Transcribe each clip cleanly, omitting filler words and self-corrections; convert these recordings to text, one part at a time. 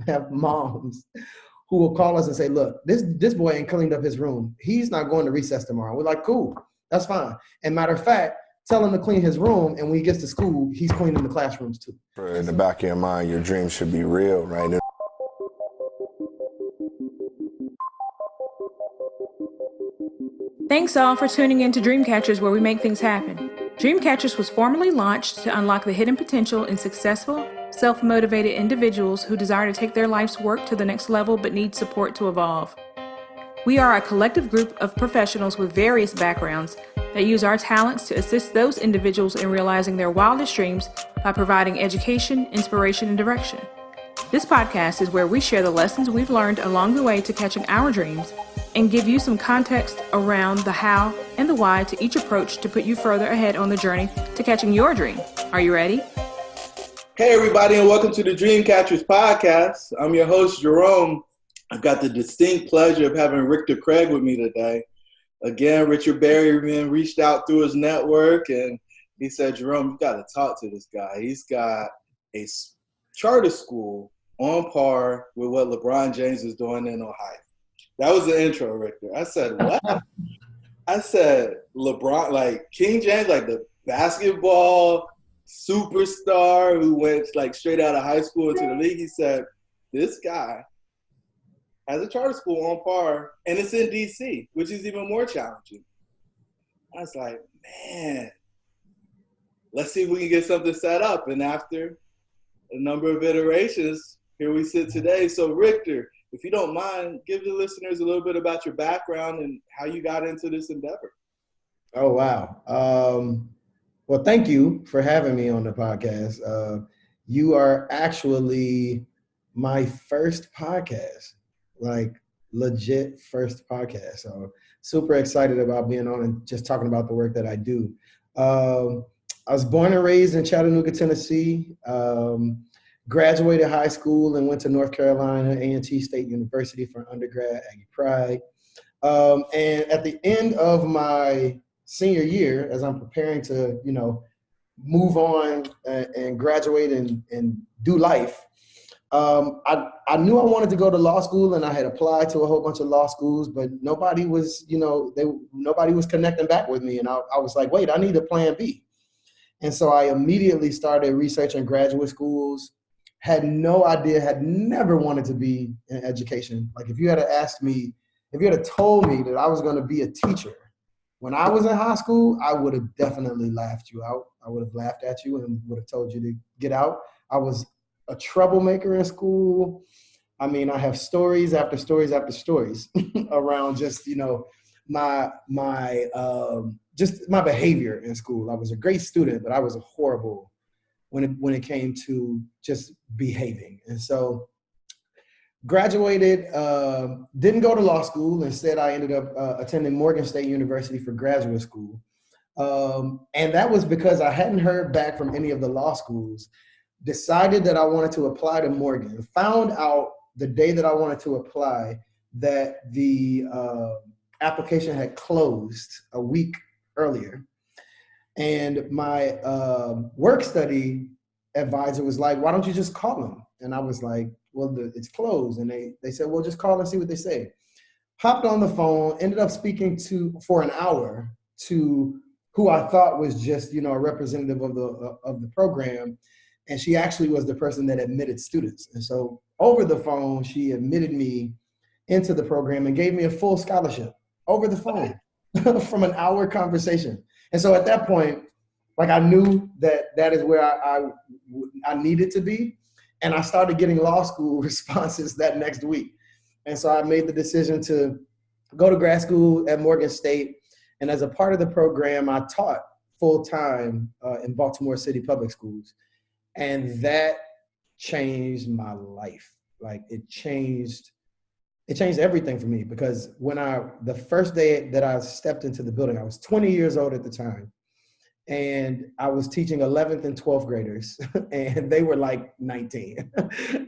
have moms who will call us and say, look, this boy ain't cleaned up his room. He's not going to recess tomorrow. We're like, cool, that's fine. And matter of fact, tell him to clean his room, and when he gets to school, he's cleaning the classrooms too. In the back of your mind, your dreams should be real, right? Thanks all for tuning in to Dreamcatchers, where we make things happen. Dreamcatchers was formally launched to unlock the hidden potential in successful, self-motivated individuals who desire to take their life's work to the next level but need support to evolve. We are a collective group of professionals with various backgrounds that use our talents to assist those individuals in realizing their wildest dreams by providing education, inspiration, and direction. This podcast is where we share the lessons we've learned along the way to catching our dreams and give you some context around the how and the why to each approach to put you further ahead on the journey to catching your dream. Are you ready? Hey, everybody, and welcome to the Dreamcatchers Podcast. I'm your host, Jerome. I've got the distinct pleasure of having Rictor Craig with me today. Again, Richard Berryman reached out through his network, and he said, Jerome, you got to talk to this guy. He's got a charter school on par with what LeBron James is doing in Ohio. That was the intro, Rictor. I said, what? I said, LeBron, like King James, like the basketball superstar who went like straight out of high school into the league. He said, this guy has a charter school on par, and it's in D.C., which is even more challenging. I was like, man, let's see if we can get something set up. And after a number of iterations, here we sit today. So, Rictor, if you don't mind, give the listeners a little bit about your background and how you got into this endeavor. Oh, wow. Well, thank you for having me on the podcast. You are actually my first podcast, like legit first podcast. So super excited about being on and just talking about the work that I do. I was born and raised in Chattanooga, Tennessee. Graduated high school and went to North Carolina A&T State University for undergrad, Aggie Pride. And at the end of my senior year, as I'm preparing to, move on and graduate and do life, I knew I wanted to go to law school, and I had applied to a whole bunch of law schools, but nobody was, nobody was connecting back with me. And I was like, wait, I need a plan B. And so I immediately started researching graduate schools. Had no idea, had never wanted to be in education. Like if you had asked me, if you had told me that I was going to be a teacher when I was in high school, I would have definitely laughed you out. I would have laughed at you and would have told you to get out. I was a troublemaker in school. I mean, I have stories after stories after stories around just, just my behavior in school. I was a great student, but I was horrible when it came to just behaving. And so graduated, didn't go to law school. Instead, I ended up attending Morgan State University for graduate school. And that was because I hadn't heard back from any of the law schools, decided that I wanted to apply to Morgan, found out the day that I wanted to apply that the application had closed a week earlier. And my work study advisor was like, why don't you just call them? And I was like, well, it's closed. And they said, well, just call and see what they say. Hopped on the phone, ended up speaking for an hour to who I thought was just, a representative of the program. And she actually was the person that admitted students. And so over the phone, she admitted me into the program and gave me a full scholarship over the phone from an hour conversation. And so at that point, like I knew that is where I needed to be. And I started getting law school responses that next week. And so I made the decision to go to grad school at Morgan State. And as a part of the program, I taught full-time in Baltimore City Public Schools. And that changed my life. Like it changed everything for me, because the first day that I stepped into the building, I was 20 years old at the time. And I was teaching 11th and 12th graders, and they were like 19.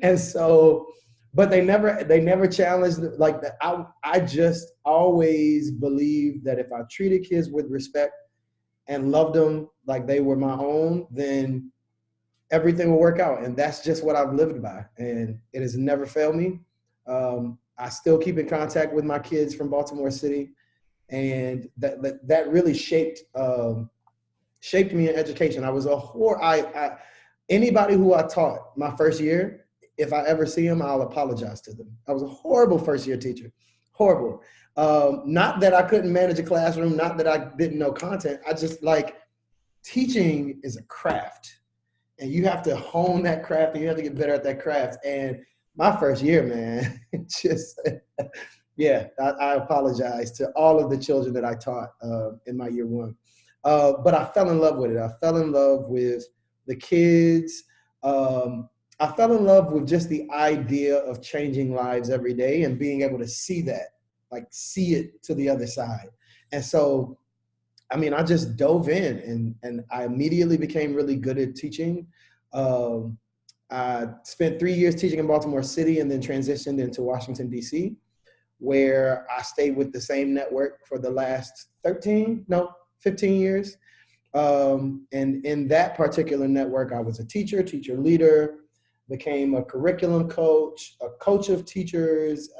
And so, but they never challenged, like I just always believed that if I treated kids with respect and loved them like they were my own, then everything will work out. And that's just what I've lived by. And it has never failed me. I still keep in contact with my kids from Baltimore City. And that really shaped me in education. I was anybody who I taught my first year, if I ever see them, I'll apologize to them. I was a horrible first year teacher, horrible. Not that I couldn't manage a classroom, not that I didn't know content. I just teaching is a craft, and you have to hone that craft, and you have to get better at that craft. And my first year, man, I apologize to all of the children that I taught in my year one. But I fell in love with it. I fell in love with the kids. I fell in love with just the idea of changing lives every day and being able to see that, see it to the other side. And so, I just dove in and I immediately became really good at teaching. I spent 3 years teaching in Baltimore City and then transitioned into Washington, D.C., where I stayed with the same network for the last 15 years. And in that particular network, I was a teacher leader, became a curriculum coach, a coach of teachers,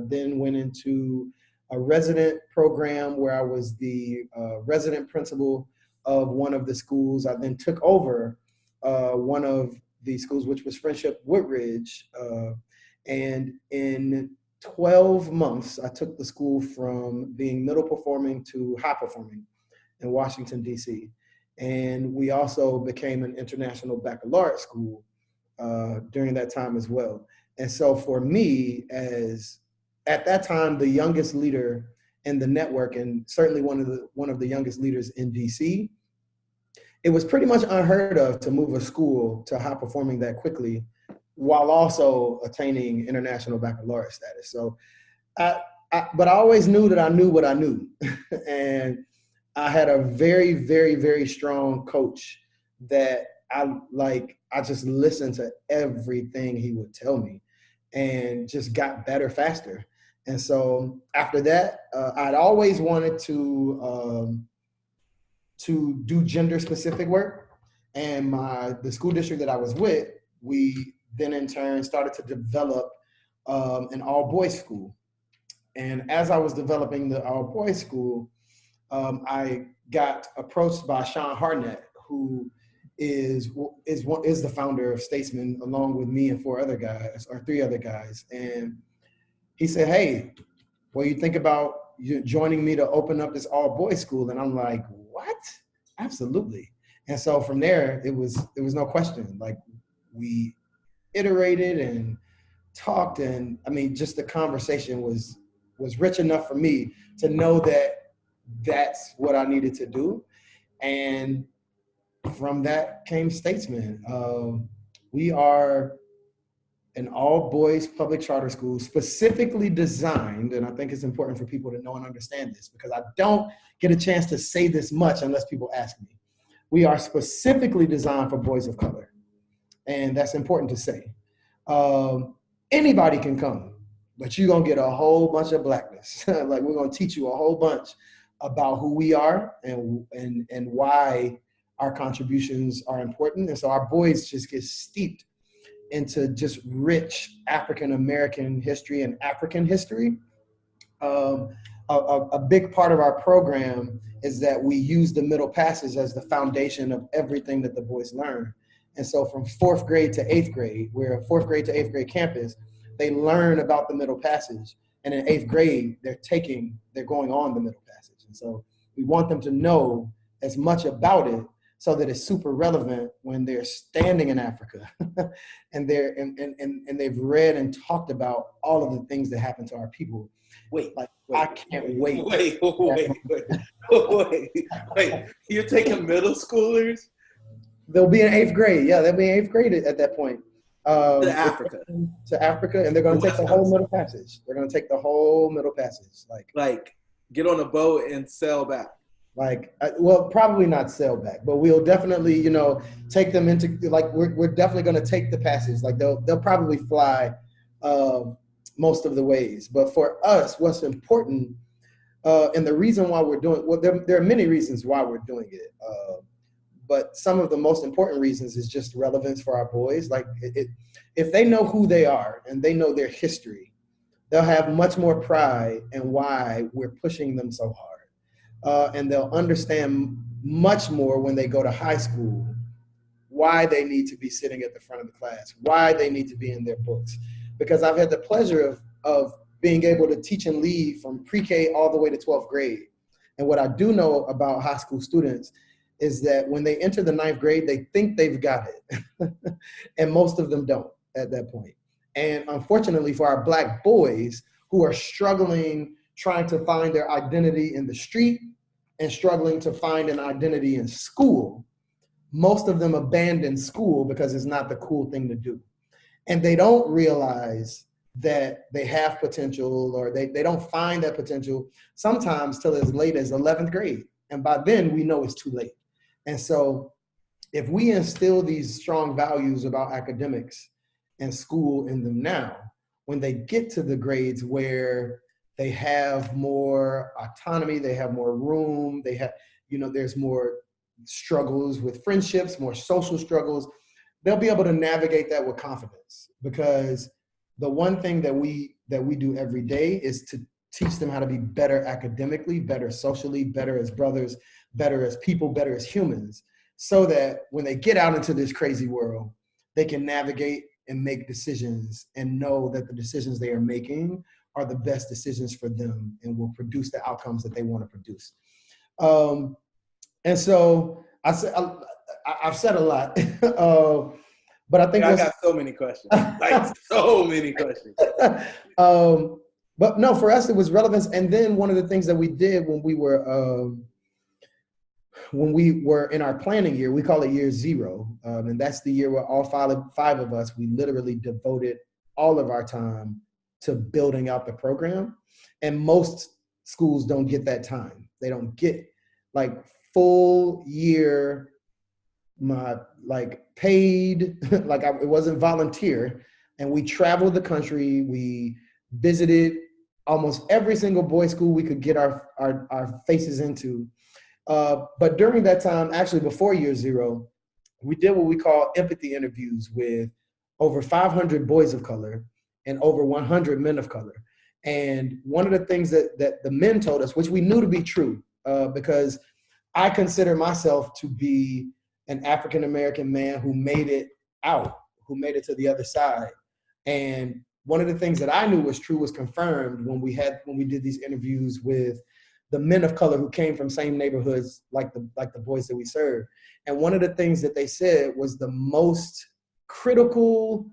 then went into a resident program where I was the resident principal of one of the schools. I then took over one of the schools, which was Friendship Woodridge. And in 12 months, I took the school from being middle performing to high performing in Washington, D.C. And we also became an international baccalaureate school during that time as well. And so for me, at that time, the youngest leader in the network, and certainly one of the youngest leaders in DC, it was pretty much unheard of to move a school to high performing that quickly while also attaining international baccalaureate status. So, but I always knew that I knew what I knew. And I had a very, very, very strong coach that I just listened to everything he would tell me and just got better faster. And so after that, I'd always wanted to do gender specific work. And the school district that I was with, we then in turn started to develop an all boys school. And as I was developing the all boys school, I got approached by Sean Harnett, who is the founder of Statesmen, along with me and three other guys. And he said, "Hey, what do you think about you joining me to open up this all boys school?" And I'm like, "What? Absolutely." And so from there, it was no question. We iterated and talked, and just the conversation was rich enough for me to know that that's what I needed to do. And from that came Statesmen. We are an all-boys public charter school specifically designed, and I think it's important for people to know and understand this because I don't get a chance to say this much unless people ask me. We are specifically designed for boys of color, and that's important to say. Anybody can come, but you're gonna get a whole bunch of blackness. We're gonna teach you a whole bunch about who we are and why our contributions are important. And so our boys just get steeped into just rich African-American history and African history. A big part of our program is that we use the Middle Passage as the foundation of everything that the boys learn. And so from 4th grade to 8th grade, we're a 4th grade to 8th grade campus, they learn about the Middle Passage. And in 8th grade, they're going on the Middle Passage. And so we want them to know as much about it so that it's super relevant when they're standing in Africa and they've read and talked about all of the things that happen to our people. I can't wait. Wait. You're taking middle schoolers? They'll be in 8th grade. Yeah, they'll be in 8th grade at that point. To Africa. To Africa, and they're going to take the whole Middle Passage. They're going to take the whole Middle Passage. Get on a boat and sail back. Probably not sail back, but we'll definitely, take them into, we're definitely going to take the passage. They'll probably fly most of the ways. But for us, what's important, and the reason why we're doing, there are many reasons why we're doing it. but some of the most important reasons is just relevance for our boys. Like if they know who they are and they know their history, they'll have much more pride in why we're pushing them so hard. And they'll understand much more when they go to high school why they need to be sitting at the front of the class, why they need to be in their books. Because I've had the pleasure of being able to teach and lead from pre-K all the way to 12th grade. And what I do know about high school students is that when they enter the 9th grade, they think they've got it. And most of them don't at that point. And unfortunately for our Black boys who are struggling, trying to find their identity in the street and struggling to find an identity in school, most of them abandon school because it's not the cool thing to do. And they don't realize that they have potential, or they don't find that potential sometimes till as late as 11th grade. And by then we know it's too late. And so if we instill these strong values about academics and school in them now, when they get to the grades where they have more autonomy, they have more room, they have, there's more struggles with friendships, more social struggles, they'll be able to navigate that with confidence. Because the one thing that we do every day is to teach them how to be better academically, better socially, better as brothers, better as people, better as humans, so that when they get out into this crazy world, they can navigate and make decisions and know that the decisions they are making are the best decisions for them and will produce the outcomes that they want to produce. And so I've said a lot, but I think I got so many questions, like so many questions. But no, for us, it was relevance. And then one of the things that we did when we were in our planning year, we call it year 0. And that's the year where all five of us, we literally devoted all of our time to building out the program. And most schools don't get that time. They don't get like full year, paid, it wasn't volunteer. And we traveled the country. We visited almost every single boys' school we could get our faces into. But during that time, actually before year 0, we did what we call empathy interviews with over 500 boys of color and over 100 men of color. And one of the things that the men told us, which we knew to be true, because I consider myself to be an African-American man who made it out, who made it to the other side. And one of the things that I knew was true was confirmed when we did these interviews with the men of color who came from same neighborhoods like the boys that we serve. And one of the things that they said was the most critical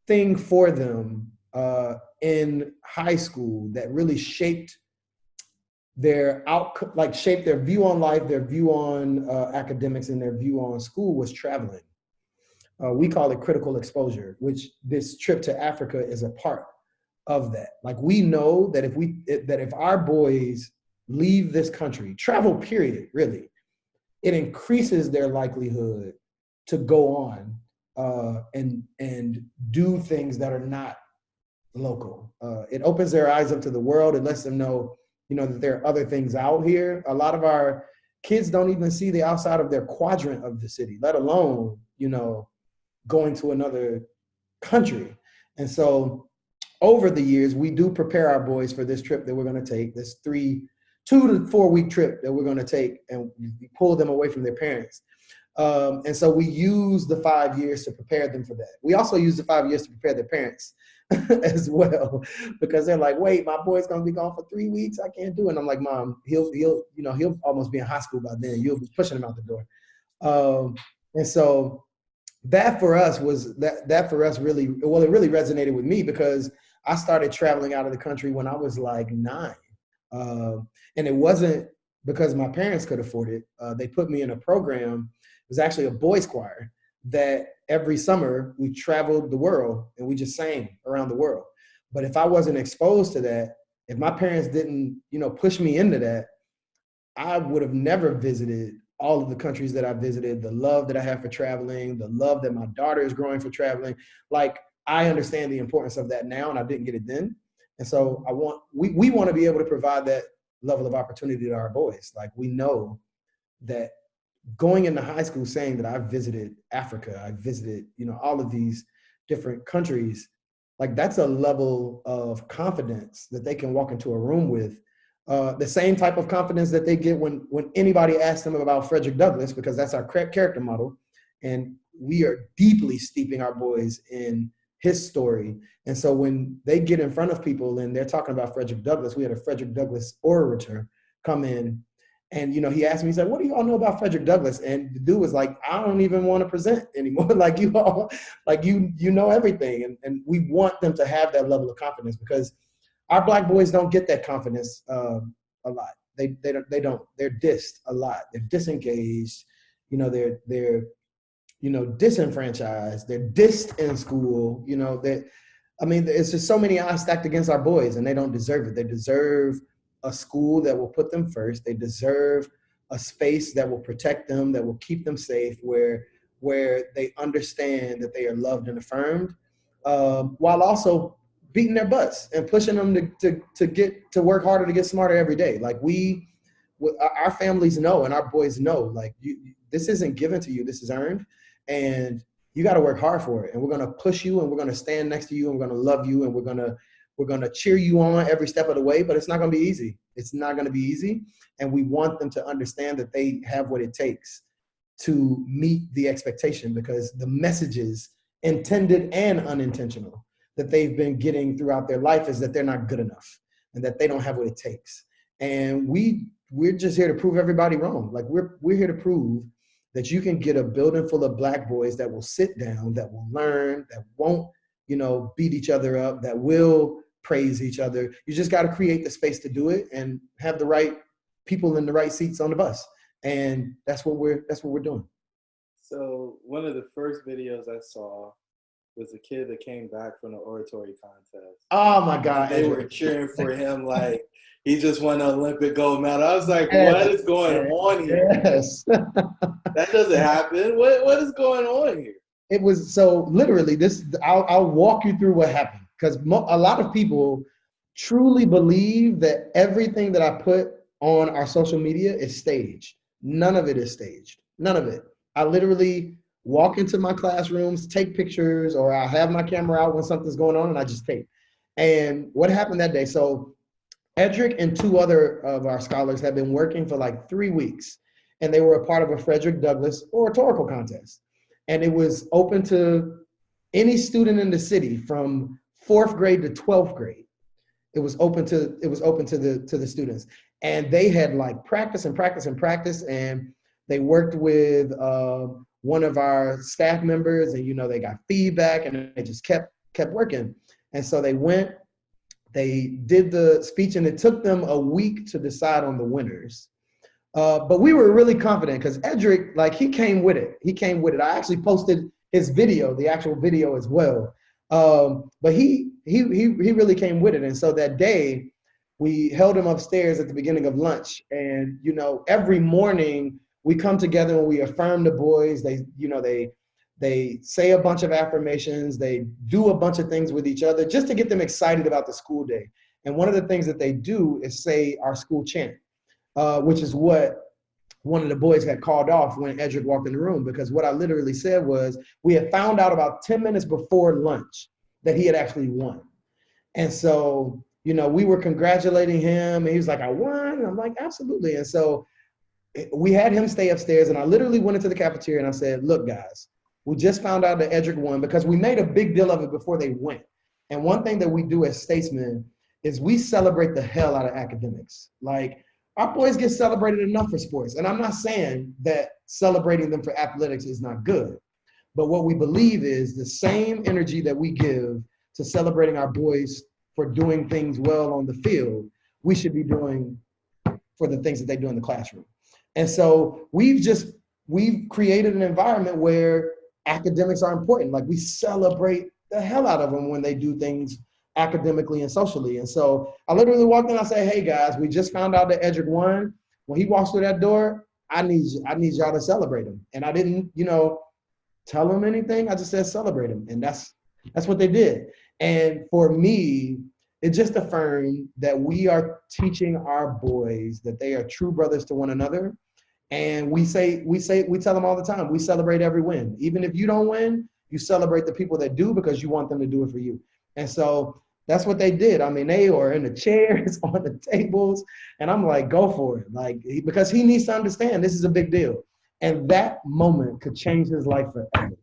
thing for them in high school that really shaped their shaped their view on life, their view on academics, and their view on school was traveling. We call it critical exposure, which this trip to Africa is a part of that. Like, we know that if our boys leave this country, travel period, really, it increases their likelihood to go on and do things that are not local. It opens their eyes up to the world. It lets them know, that there are other things out here. A lot of our kids don't even see the outside of their quadrant of the city, let alone, going to another country. And so over the years, we do prepare our boys for this trip that we're going to take, this 2 to 4 week trip that we're going to take, and we pull them away from their parents. And so we use the 5 years to prepare them for that. We also use the 5 years to prepare their parents as well, because they're like, wait, my boy's going to be gone for 3 weeks. I can't do it. And I'm like, Mom, he'll almost be in high school by then. You'll be pushing him out the door. And so that for us really, it really resonated with me, because I started traveling out of the country when I was like 9. And it wasn't because my parents could afford it. They put me in a program. It was actually a boys choir that every summer we traveled the world and we just sang around the world. But if I wasn't exposed to that, if my parents didn't, push me into that, I would have never visited all of the countries that I visited, the love that I have for traveling, the love that my daughter is growing for traveling. Like, I understand the importance of that now, and I didn't get it then. And so we want to be able to provide that level of opportunity to our boys. Like, we know that going into high school saying that I visited Africa, I visited, all of these different countries, like that's a level of confidence that they can walk into a room with. The same type of confidence that they get when anybody asks them about Frederick Douglass, because that's our character model. And we are deeply steeping our boys in his story. And so when they get in front of people and they're talking about Frederick Douglass, we had a Frederick Douglass orator come in, and he asked me, he said, "What do you all know about Frederick Douglass?" And the dude was like, "I don't even want to present anymore. Like you all, like you know everything." And we want them to have that level of confidence, because our Black boys don't get that confidence a lot. They don't. They're dissed a lot. They're disengaged. They're disenfranchised. They're dissed in school. It's just so many odds stacked against our boys, and they don't deserve it. They deserve a school that will put them first. They deserve a space that will protect them, that will keep them safe, where they understand that they are loved and affirmed, while also beating their butts and pushing them to work harder, to get smarter every day. Like our families know, and our boys know, like this isn't given to you, this is earned, and you got to work hard for it. And we're going to push you, and we're going to stand next to you, and we're going to love you, and we're going to cheer you on every step of the way, but it's not going to be easy. It's not going to be easy. And we want them to understand that they have what it takes to meet the expectation, because the messages, intended and unintentional, that they've been getting throughout their life is that they're not good enough and that they don't have what it takes. And we're just here to prove everybody wrong. Like we're here to prove that you can get a building full of Black boys that will sit down, that will learn, that won't, beat each other up, that will praise each other. You just got to create the space to do it and have the right people in the right seats on the bus. And that's what we're doing. So one of the first videos I saw was a kid that came back from the oratory contest. Oh my God. They were cheering for him like he just won an Olympic gold medal. I was like, what is going on here? Yes. That doesn't happen. What is going on here? It was, so literally I'll walk you through what happened, because a lot of people truly believe that everything that I put on our social media is staged. None of it is staged. None of it. I literally walk into my classrooms, take pictures, or I have my camera out when something's going on and I just tape. And what happened that day? So Edric and two other of our scholars had been working for like 3 weeks, and they were a part of a Frederick Douglass oratorical contest. And it was open to any student in the city from 4th grade to 12th grade. It was open to the students. And they had like practice, and they worked with one of our staff members, and they got feedback, and they just kept working. And so they went, they did the speech, and it took them a week to decide on the winners. But we were really confident, because Edric, like, he came with it. I actually posted his video, the actual video as well. But he really came with it. And so that day, we held him upstairs at the beginning of lunch. And, every morning we come together and we affirm the boys. They say a bunch of affirmations. They do a bunch of things with each other just to get them excited about the school day. And one of the things that they do is say our school chant, which is what one of the boys had called off when Edric walked in the room, because what I literally said was, we had found out about 10 minutes before lunch that he had actually won. And so, we were congratulating him, and he was like, "I won?" And I'm like, "Absolutely." And so we had him stay upstairs, and I literally went into the cafeteria and I said, "Look, guys, we just found out that Edric won," because we made a big deal of it before they went. And one thing that we do as statesmen is we celebrate the hell out of academics. Like, our boys get celebrated enough for sports. And I'm not saying that celebrating them for athletics is not good. But what we believe is the same energy that we give to celebrating our boys for doing things well on the field, we should be doing for the things that they do in the classroom. And so we've created an environment where academics are important. Like, we celebrate the hell out of them when they do things academically and socially. And so I literally walked in, I said, "Hey guys, we just found out that Edric won. When he walks through that door, I need y'all to celebrate him." And I didn't, tell him anything. I just said, celebrate him. And that's what they did. And for me, it just affirmed that we are teaching our boys that they are true brothers to one another, And we tell them all the time, we celebrate every win. Even if you don't win, you celebrate the people that do because you want them to do it for you. And so that's what they did. I mean, they were in the chairs, on the tables, and I'm like, go for it. Like, because he needs to understand this is a big deal. And that moment could change his life forever.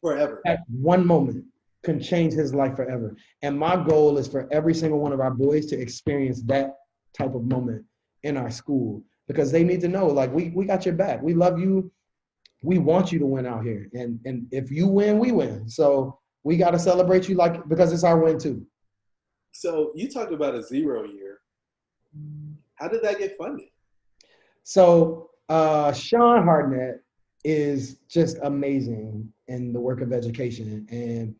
Forever. That one moment can change his life forever. And my goal is for every single one of our boys to experience that type of moment in our school, because they need to know, like, we got your back. We love you. We want you to win out here. And if you win, we win. So we got to celebrate you, like, because it's our win too. So you talked about a 0 year. How did that get funded? So Sean Hartnett is just amazing in the work of education. And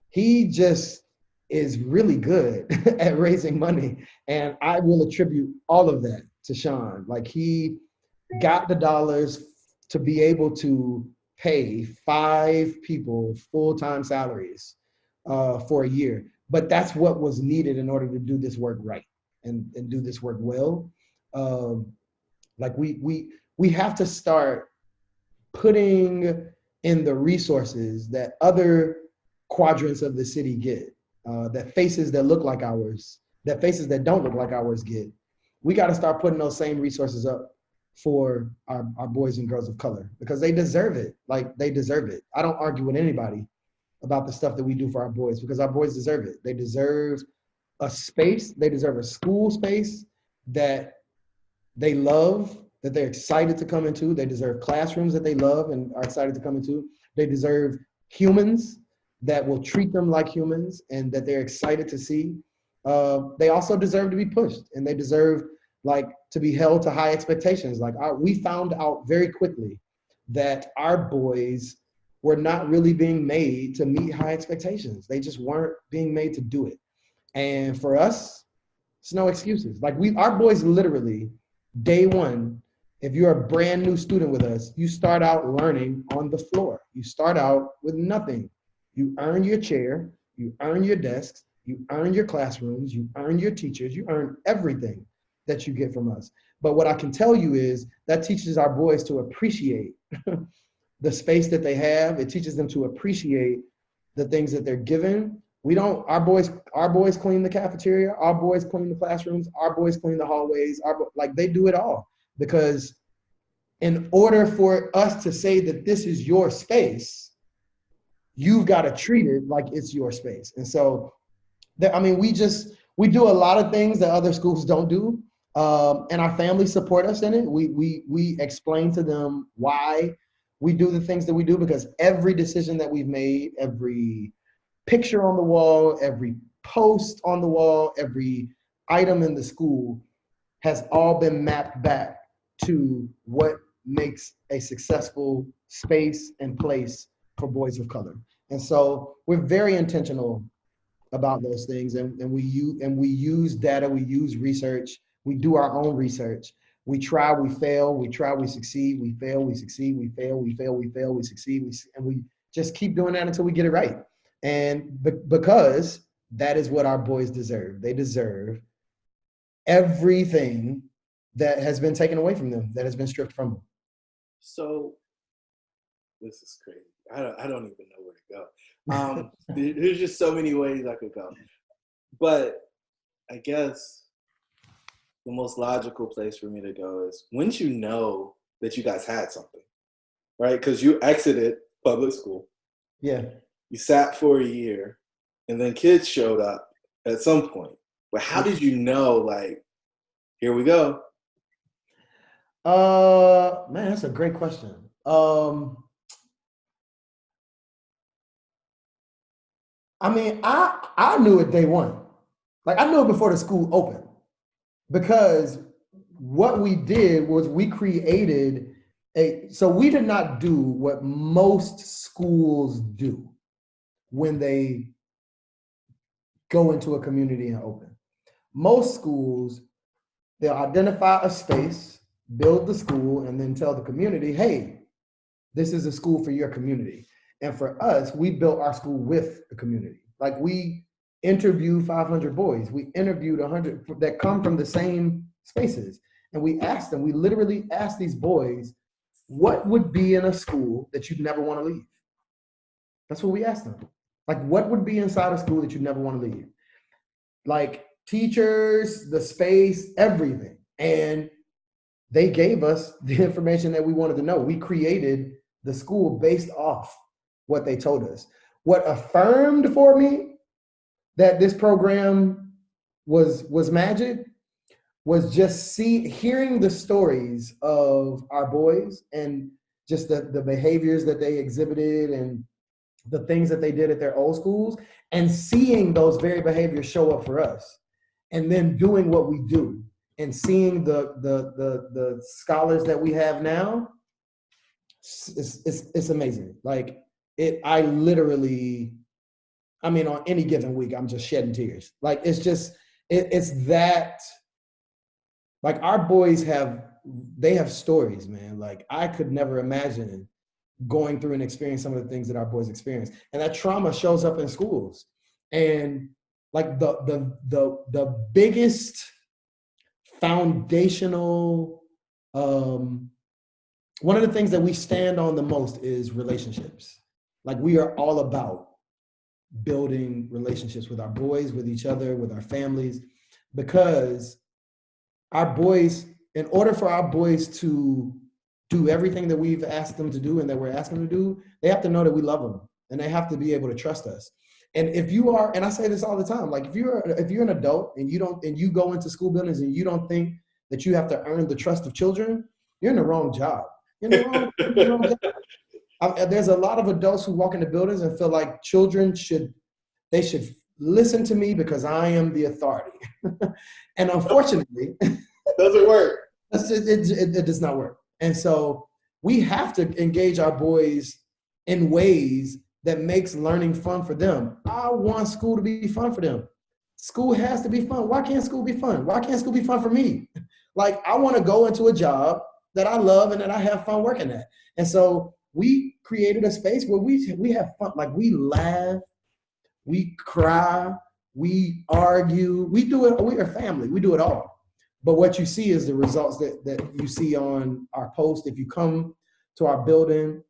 he just is really good at raising money. And I will attribute all of that to Sean. Like, he got the dollars to be able to pay 5 people full-time salaries for a year. But that's what was needed in order to do this work right and do this work well. Like, we have to start putting in the resources that other quadrants of the city get, that faces that look like ours, that faces that don't look like ours get. We got to start putting those same resources up for our boys and girls of color, because they deserve it. Like, they deserve it. I don't argue with anybody about the stuff that we do for our boys, because our boys deserve it. They deserve a space. They deserve a school space that they love, that they're excited to come into. They deserve classrooms that they love and are excited to come into. They deserve humans that will treat them like humans and that they're excited to see. They also deserve to be pushed, and they deserve, like, to be held to high expectations. Like, we found out very quickly that our boys were not really being made to meet high expectations. They just weren't being made to do it. And for us, it's no excuses. Like, our boys literally, day one, if you're a brand new student with us, you start out learning on the floor. You start out with nothing. You earn your chair, you earn your desks, you earn your classrooms, you earn your teachers, you earn everything that you get from us. But what I can tell you is that teaches our boys to appreciate the space that they have. It teaches them to appreciate the things that they're given. Our boys clean the cafeteria, our boys clean the classrooms, our boys clean the hallways, like, they do it all. Because in order for us to say that this is your space, you've got to treat it like it's your space. And so, we do a lot of things that other schools don't do. And our families support us in it. We explain to them why we do the things that we do, because every decision that we've made, every picture on the wall, every post on the wall, every item in the school has all been mapped back to what makes a successful space and place for boys of color. And so we're very intentional about those things, and we use data, we use research, we do our own research. We try, we fail, we try, we succeed, we fail, we succeed, we fail, we fail, we fail, we succeed, and we just keep doing that until we get it right. And because that is what our boys deserve. They deserve everything that has been taken away from them, that has been stripped from them. So this is crazy. I don't even know where to go. There's just so many ways I could go. But I guess the most logical place for me to go is, once you know that you guys had something, right? Because you exited public school. Yeah. You sat for a year, and then kids showed up at some point. But how did you know, like, here we go? Man, that's a great question. I knew it day one. Like, I knew it before the school opened, because what we did was we created so we did not do what most schools do when they go into a community and open. Most schools, they'll identify a space, build the school, and then tell the community, hey, this is a school for your community. And for us, we built our school with the community. Like, we interviewed 500 boys. We interviewed 100 that come from the same spaces. And we literally asked these boys, what would be in a school that you'd never want to leave? That's what we asked them. Like, what would be inside a school that you'd never want to leave? Like, teachers, the space, everything. And they gave us the information that we wanted to know. We created the school based off what they told us. What affirmed for me that this program was magic was just hearing the stories of our boys and just the behaviors that they exhibited and the things that they did at their old schools, and seeing those very behaviors show up for us, and then doing what we do and seeing the scholars that we have now. It's amazing. Like, I literally, I mean, on any given week, I'm just shedding tears. Like, it's just, it's that, like, our boys they have stories, man. Like, I could never imagine going through and experiencing some of the things that our boys experience. And that trauma shows up in schools. And like the biggest foundational, one of the things that we stand on the most is relationships. Like, we are all about building relationships with our boys, with each other, with our families, because our boys, in order for our boys to do everything that we've asked them to do and that we're asking them to do, they have to know that we love them, and they have to be able to trust us. And if you are, and I say this all the time, like, if you're an adult and you go into school buildings and you don't think that you have to earn the trust of children, you're in the wrong job. You're in the wrong job. There's a lot of adults who walk into buildings and feel like children should listen to me because I am the authority. And unfortunately, doesn't work. It does not work. And so we have to engage our boys in ways that makes learning fun for them. I want school to be fun for them. School has to be fun. Why can't school be fun? Why can't school be fun for me? Like, I want to go into a job that I love and that I have fun working at. And so we created a space where we have fun. Like, we laugh, we cry, we argue, we do it. We are family. We do it all. But what you see is the results that you see on our post. If you come to our building,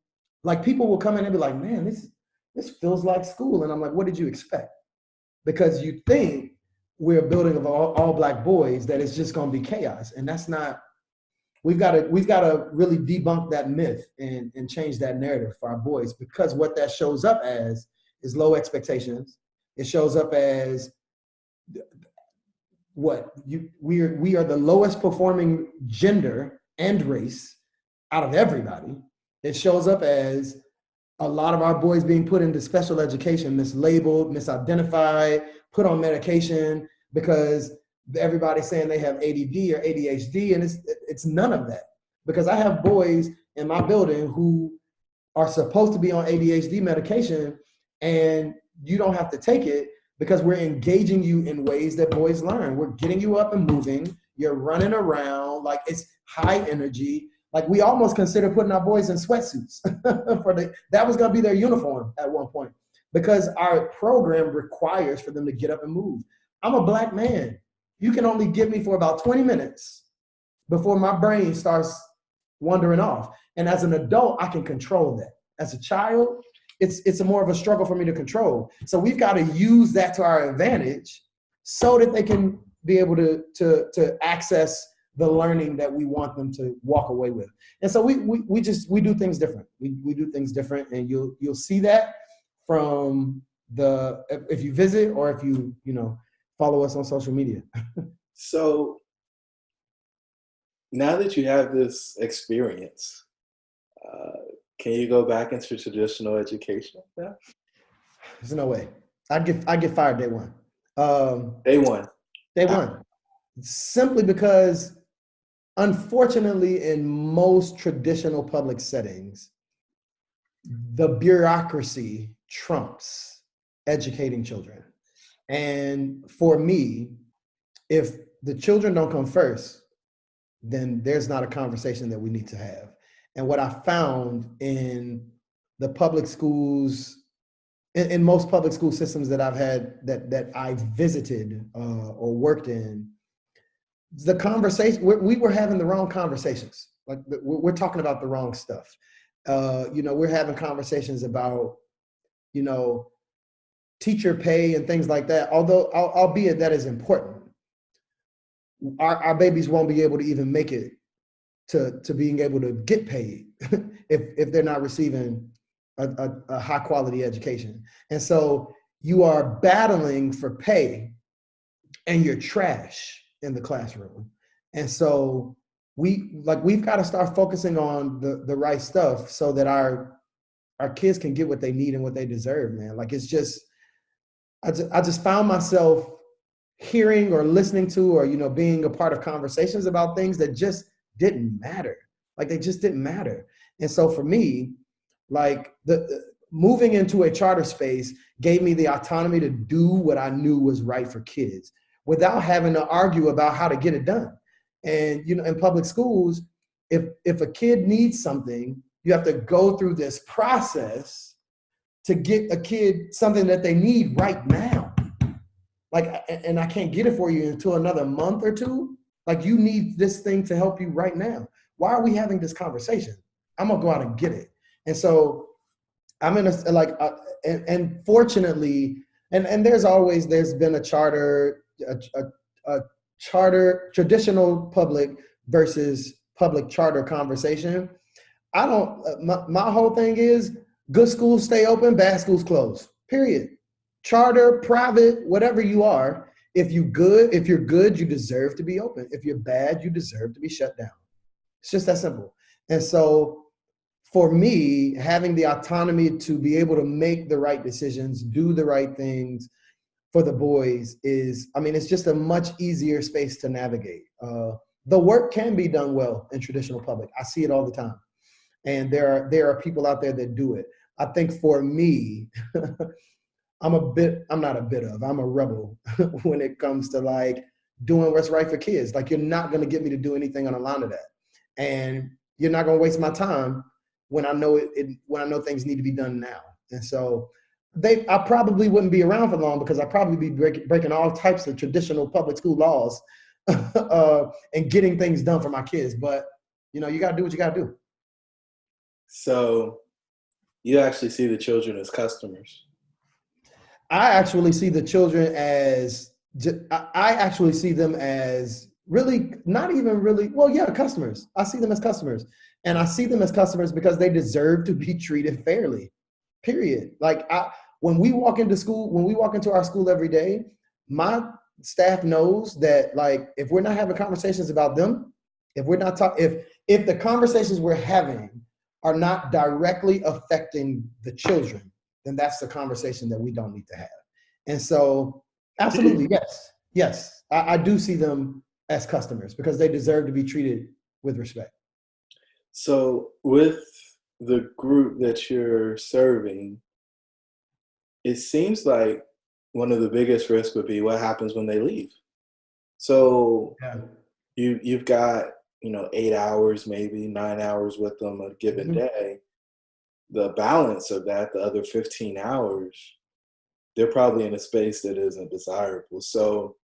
like, people will come in and be like, man, this feels like school. And I'm like, what did you expect? Because you think we're a building of all Black boys, that it's just going to be chaos. And that's not, we've got to really debunk that myth and change that narrative for our boys, because what that shows up as is low expectations. It shows up as we are the lowest performing gender and race out of everybody. It shows up as a lot of our boys being put into special education, mislabeled, misidentified, put on medication because everybody's saying they have ADD or ADHD, and it's none of that. Because I have boys in my building who are supposed to be on ADHD medication, and you don't have to take it because we're engaging you in ways that boys learn. We're getting you up and moving. You're running around, like, it's high energy. Like, we almost consider putting our boys in sweatsuits that was going to be their uniform at one point, because our program requires for them to get up and move. I'm a Black man. You can only give me for about 20 minutes before my brain starts wandering off. And as an adult, I can control that. As a child, it's more of a struggle for me to control. So we've got to use that to our advantage so that they can be able to access the learning that we want them to walk away with. And so we do things different. We do things different, and you'll see that from if you visit or if you follow us on social media. So now that you have this experience, can you go back into traditional education now? There's no way. I'd get fired day one. Day one. Day one. Simply because, unfortunately, in most traditional public settings, the bureaucracy trumps educating children. And for me, if the children don't come first, then there's not a conversation that we need to have. And what I found in the public schools, in most public school systems that I've had, that I've visited or worked in, the conversation, we were having the wrong conversations. Like we're talking about the wrong stuff. We're having conversations about, teacher pay and things like that. Although, albeit that is important, our babies won't be able to even make it to being able to get paid if they're not receiving a high quality education. And so you are battling for pay and you're trash in the classroom. And so we've got to start focusing on the right stuff so that our kids can get what they need and what they deserve, man. Like, it's just, I just found myself hearing or listening to, or, being a part of conversations about things that just didn't matter. Like, they just didn't matter. And so for me, like, the moving into a charter space gave me the autonomy to do what I knew was right for kids without having to argue about how to get it done. And, in public schools, if a kid needs something, you have to go through this process to get a kid something that they need right now. Like, and I can't get it for you until another month or two. Like, you need this thing to help you right now. Why are we having this conversation? I'm gonna go out and get it. And so I'm in and fortunately, and there's been a charter, a charter, traditional public versus public charter conversation. My whole thing is, good schools stay open, bad schools close, period. Charter, private, whatever you are, if you're good, you deserve to be open. If you're bad, you deserve to be shut down. It's just that simple. And so for me, having the autonomy to be able to make the right decisions, do the right things for the boys it's just a much easier space to navigate. The work can be done well in traditional public. I see it all the time. And there are people out there that do it. I think for me, I'm a rebel when it comes to like doing what's right for kids. Like, you're not going to get me to do anything on the line of that. And you're not going to waste my time when I know when I know things need to be done now. And so I probably wouldn't be around for long, because I'd probably be breaking all types of traditional public school laws and getting things done for my kids. But, you got to do what you got to do. So you actually see the children as customers? I actually see the children as really not even really, customers. I see them as customers. And I see them as customers because they deserve to be treated fairly, period. Like, when we walk into our school every day, my staff knows that, like, if we're not having conversations about them, if we're not if the conversations we're having are not directly affecting the children, then that's the conversation that we don't need to have. And so, absolutely, yes, I do see them as customers because they deserve to be treated with respect. So with the group that you're serving, it seems like one of the biggest risks would be what happens when they leave. So you've got 8 hours, maybe 9 hours with them a given day. The balance of that, the other 15 hours, they're probably in a space that isn't desirable. So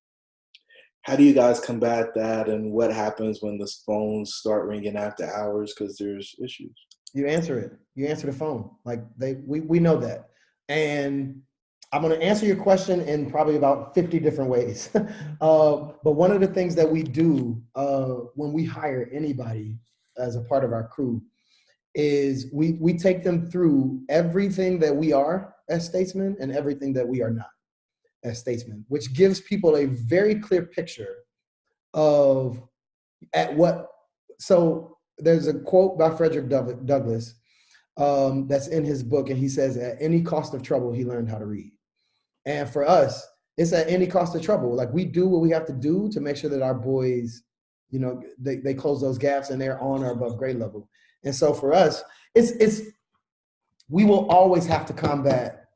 how do you guys combat that, and what happens when the phones start ringing after hours because there's issues? You answer it. You answer the phone. Like, we know that. And I'm going to answer your question in probably about 50 different ways. But one of the things that we do when we hire anybody as a part of our crew is we take them through everything that we are as statesmen and everything that we are not as statesmen, which gives people a very clear picture of so there's a quote by Frederick Douglass that's in his book, and he says, at any cost of trouble, he learned how to read. And for us, it's at any cost of trouble. Like, we do what we have to do to make sure that our boys, they close those gaps and they're on or above grade level. And so for us, we will always have to combat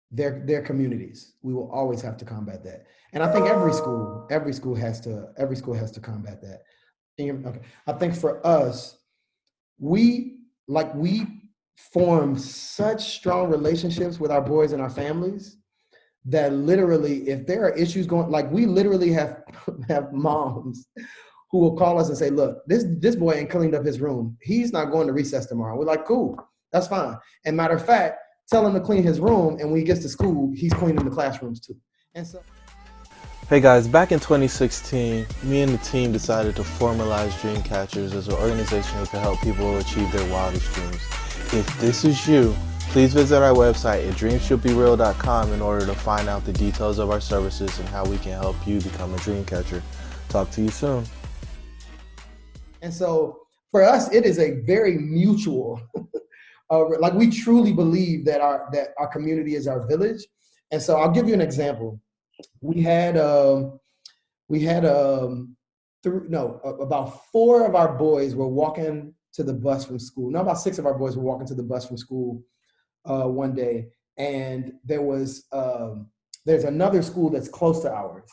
their communities. We will always have to combat that. And I think every school has to combat that. Okay. I think for us, we form such strong relationships with our boys and our families that literally, if there are issues going, like, we literally have moms who will call us and say, look, this boy ain't cleaned up his room. He's not going to recess tomorrow. We're like, cool, that's fine. And matter of fact, tell him to clean his room, and when he gets to school, he's cleaning the classrooms too. And so, hey guys, back in 2016, me and the team decided to formalize Dreamcatchers as an organization who can help people achieve their wildest dreams. If this is you, please visit our website at dreamshouldbereal.com in order to find out the details of our services and how we can help you become a Dreamcatcher. Talk to you soon. And so for us, it is a very mutual, like we truly believe that our community is our village. And so I'll give you an example. We had about 4 of our boys were walking to the bus from school. No, about 6 of our boys were walking to the bus from school one day. And there's another school that's close to ours.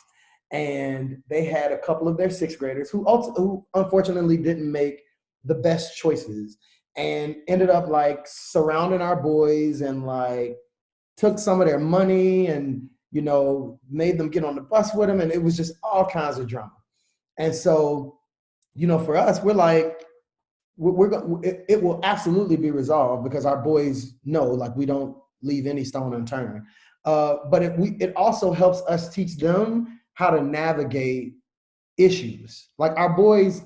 And they had a couple of their 6th graders who unfortunately didn't make the best choices and ended up like surrounding our boys and like took some of their money and, you know, made them get on the bus with them. And it was just all kinds of drama. And so, you know, for us, we're like, it will absolutely be resolved because our boys know, like, we don't leave any stone unturned. But it also helps us teach them how to navigate issues. Like our boys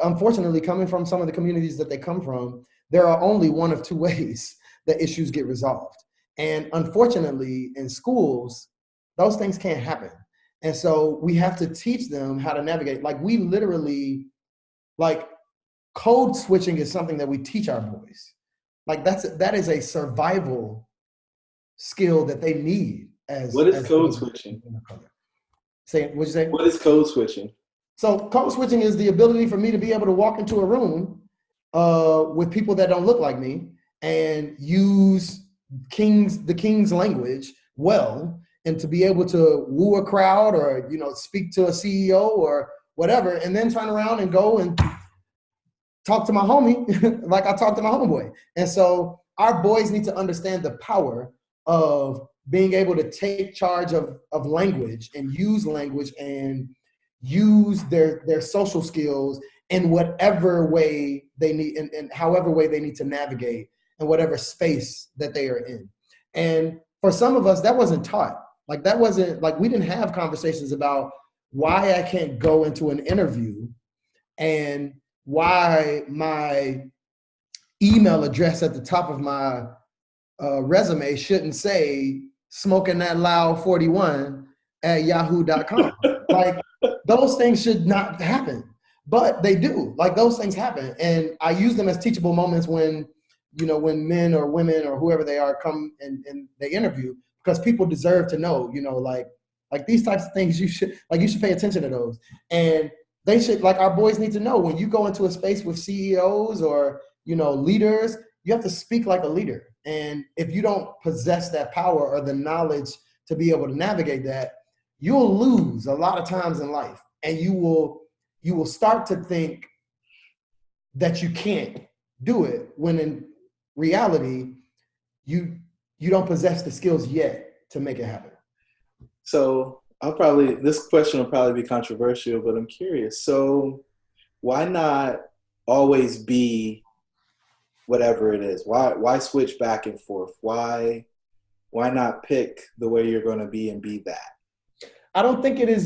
unfortunately coming from some of the communities that they come from, there are only one of 2 ways that issues get resolved. And unfortunately in schools, those things can't happen. And so we have to teach them how to navigate. Like we literally, like code switching is something that we teach our boys. Like that is a survival skill that they need. What is code switching? What'd you say? What is code switching? So code switching is the ability for me to be able to walk into a room with people that don't look like me and use the king's language well, and to be able to woo a crowd or, you know, speak to a CEO or whatever, and then turn around and go and talk to my homie like I talk to my homeboy. And so our boys need to understand the power of being able to take charge of language and use their social skills in whatever way they need and however way they need to navigate in whatever space that they are in. And for some of us, that wasn't taught. Like that wasn't, like we didn't have conversations about why I can't go into an interview and why my email address at the top of my resume shouldn't say smoking that loud 41 at yahoo.com. Like those things should not happen, but they do. Like those things happen. And I use them as teachable moments when, you know, when men or women or whoever they are come and they interview, because people deserve to know, you know, like these types of things you should pay attention to those. And they should, like our boys need to know when you go into a space with CEOs or, you know, leaders, you have to speak like a leader. And if you don't possess that power or the knowledge to be able to navigate that, you'll lose a lot of times in life. And you will start to think that you can't do it when in reality, you don't possess the skills yet to make it happen. So this question will probably be controversial, but I'm curious. So why not always be whatever it is? Why switch back and forth? Why not pick the way you're going to be and be that? I don't think it is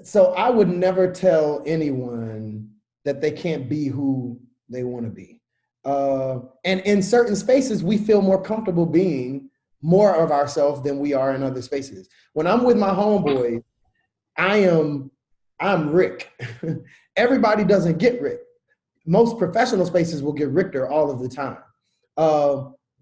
so I would never tell anyone that they can't be who they want to be. And in certain spaces, we feel more comfortable being more of ourselves than we are in other spaces. When I'm with my homeboys, I'm Rick. Everybody doesn't get Rick. Most professional spaces will get Rictor all of the time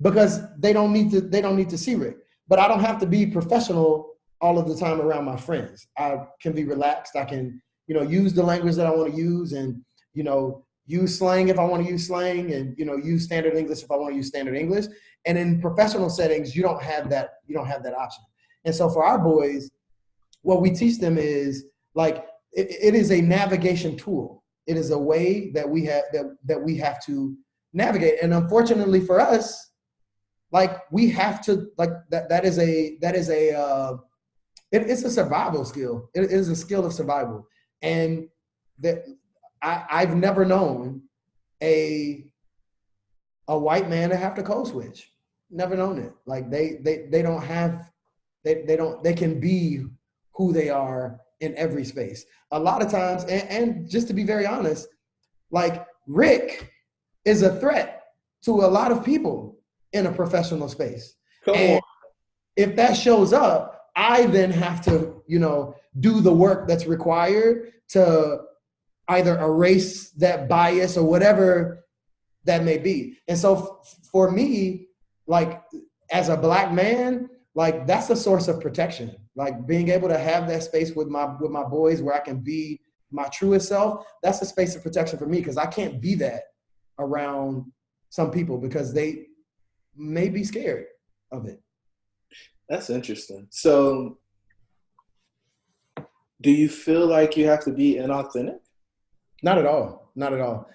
because they don't need to see Rick. But I don't have to be professional all of the time around my friends. I can be relaxed. I can, you know, use the language that I want to use and, you know, use slang if I want to use slang and, you know, use standard English if I want to use standard English. And in professional settings, you don't have that option. And so for our boys, what we teach them is like, it is a navigation tool. It is a way that we have to navigate. And unfortunately for us, like we have to, like that is a it's a survival skill. It is a skill of survival. And that I've never known a white man to have to code switch. Never known it. Like they can be who they are in every space. A lot of times, and just to be very honest, like Rick is a threat to a lot of people in a professional space. Come on. If that shows up, I then have to, do the work that's required to either erase that bias or whatever that may be. And so for me, like as a Black man, like that's a source of protection. Like being able to have that space with my boys where I can be my truest self, that's a space of protection for me, because I can't be that around some people because they may be scared of it. That's interesting. So do you feel like you have to be inauthentic? Not at all. Not at all.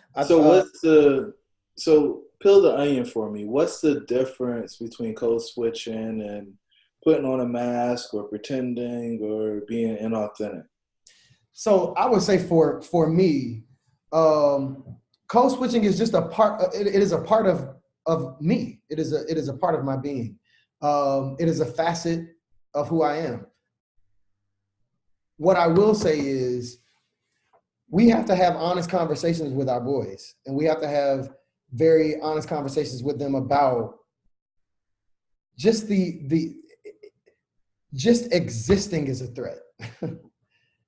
So peel the onion for me. What's the difference between code switching and putting on a mask or pretending or being inauthentic? So I would say for me, code switching is just a part. It is a part of me. It is a part of my being. It is a facet of who I am. What I will say is we have to have honest conversations with our boys, and we have to have very honest conversations with them about just just existing is a threat.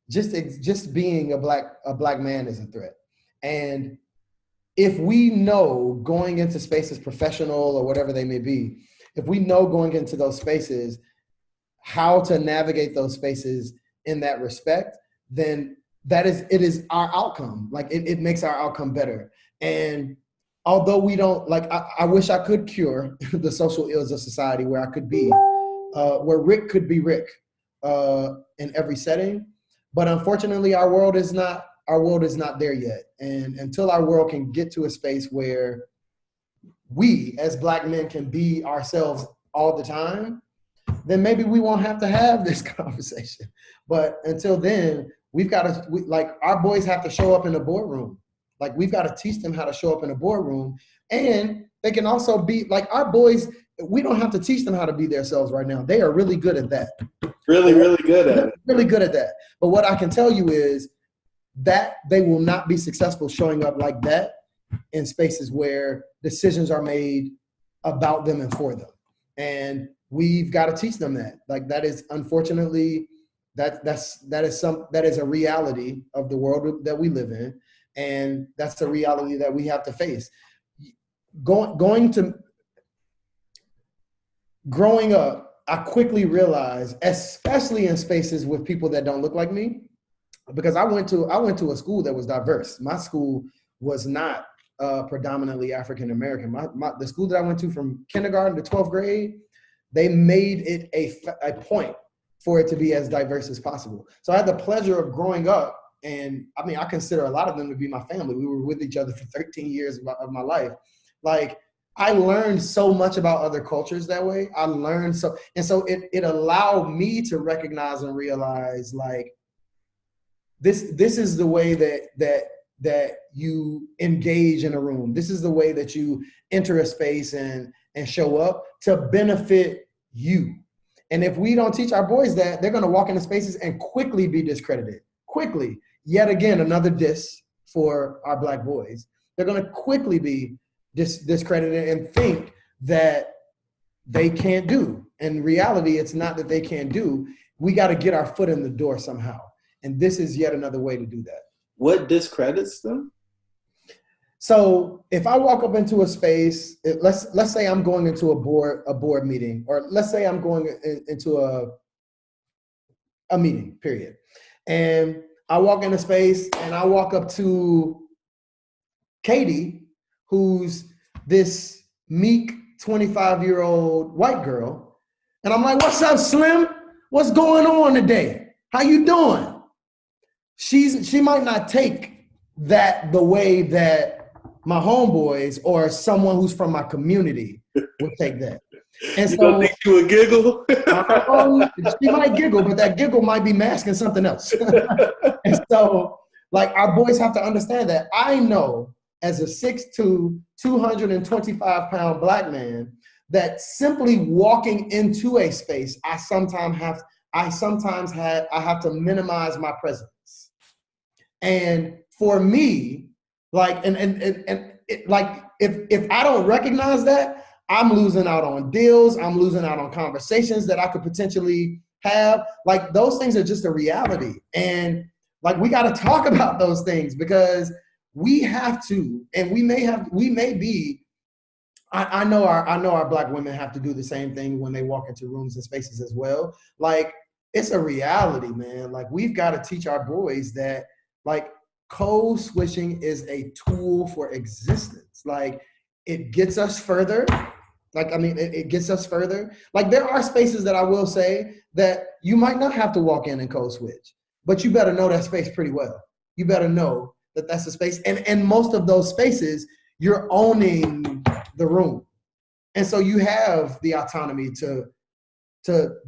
just being a black man is a threat. And if we know going into spaces, professional or whatever they may be, if we know going into those spaces how to navigate those spaces in that respect, then it is our outcome. Like it makes our outcome better. And although we don't, like, I wish I could cure the social ills of society where I could be, where Rick could be Rick in every setting. But unfortunately, our world is not there yet. And until our world can get to a space where we as Black men can be ourselves all the time, then maybe we won't have to have this conversation. But until then, our boys have to show up in the boardroom. Like we've got to teach them how to show up in a boardroom, and they can also be like our boys. We don't have to teach them how to be themselves right now. They are really good at that. Really good at it. Really good at that. But what I can tell you is that they will not be successful showing up like that in spaces where decisions are made about them and for them. And we've got to teach them that. Like that is unfortunately that is a reality of the world that we live in, and that's the reality that we have to face. Growing up, I quickly realized, especially in spaces with people that don't look like me, because I went to a school that was diverse. My school was not predominantly African American. The school that I went to from kindergarten to 12th grade, they made it a point for it to be as diverse as possible. So I had the pleasure of growing up, and I mean, I consider a lot of them to be my family. We were with each other for 13 years of my life. Like, I learned so much about other cultures that way. So it allowed me to recognize and realize, like, this is the way that you engage in a room. This is the way that you enter a space and show up to benefit you. And if we don't teach our boys that, they're going to walk into spaces and quickly be discredited. Quickly. Yet again, another diss for our Black boys. They're going to quickly be discredited and think that they can't do. In reality, it's not that they can't do. We got to get our foot in the door somehow. And this is yet another way to do that. What discredits them? So if I walk up into a space, let's say I'm going into a board meeting, or let's say I'm going into a meeting, period. And I walk into space and I walk up to Katie, who's this meek 25-year-old white girl. And I'm like, what's up, Slim? What's going on today? How you doing? She might not take that the way that my homeboys or someone who's from my community would take that. And You so, don't think she would giggle? she might giggle, but that giggle might be masking something else. And so, like, our boys have to understand that. I know as a 6'2", 225-pound Black man, that simply walking into a space, I have to minimize my presence. And for me, like, if I don't recognize that, I'm losing out on deals. I'm losing out on conversations that I could potentially have. Like, those things are just a reality. And like, we got to talk about those things, because we have to, and we may be, I know our Black women have to do the same thing when they walk into rooms and spaces as well. Like, it's a reality, man. Like, we've got to teach our boys that, like, code switching is a tool for existence. Like, it gets us further. Like, I mean, it gets us further. Like, there are spaces that I will say that you might not have to walk in and code switch, but you better know that space pretty well. You better know that that's a space. And most of those spaces, you're owning the room. And so you have the autonomy to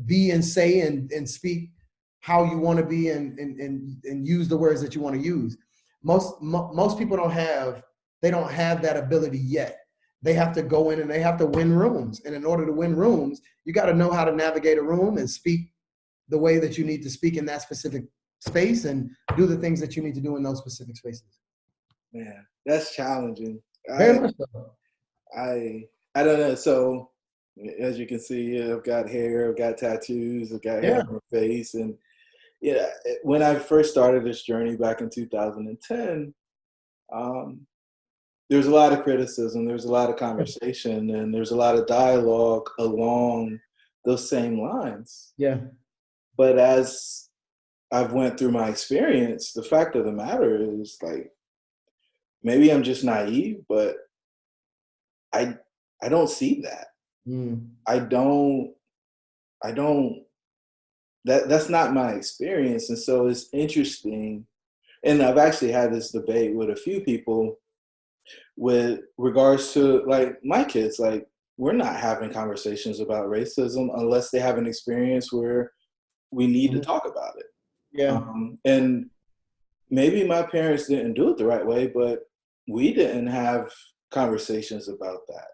be and say and speak how you want to be and use the words that you want to use. Most people don't have that ability yet. They have to go in and they have to win rooms. And in order to win rooms, you got to know how to navigate a room and speak the way that you need to speak in that specific space and do the things that you need to do in those specific spaces. Man, that's challenging. Very much so. I don't know. So as you can see, I've got hair, I've got tattoos, I've got hair on my face. And yeah, when I first started this journey back in 2010, there's a lot of criticism, there's a lot of conversation, and there's a lot of dialogue along those same lines. Yeah. But as I've went through my experience, the fact of the matter is, like, maybe I'm just naive, but I don't see that. That's not my experience. And so it's interesting. And I've actually had this debate with a few people with regards to, like, my kids. Like, we're not having conversations about racism unless they have an experience where we need to talk about it. Yeah. And maybe my parents didn't do it the right way, but we didn't have conversations about that.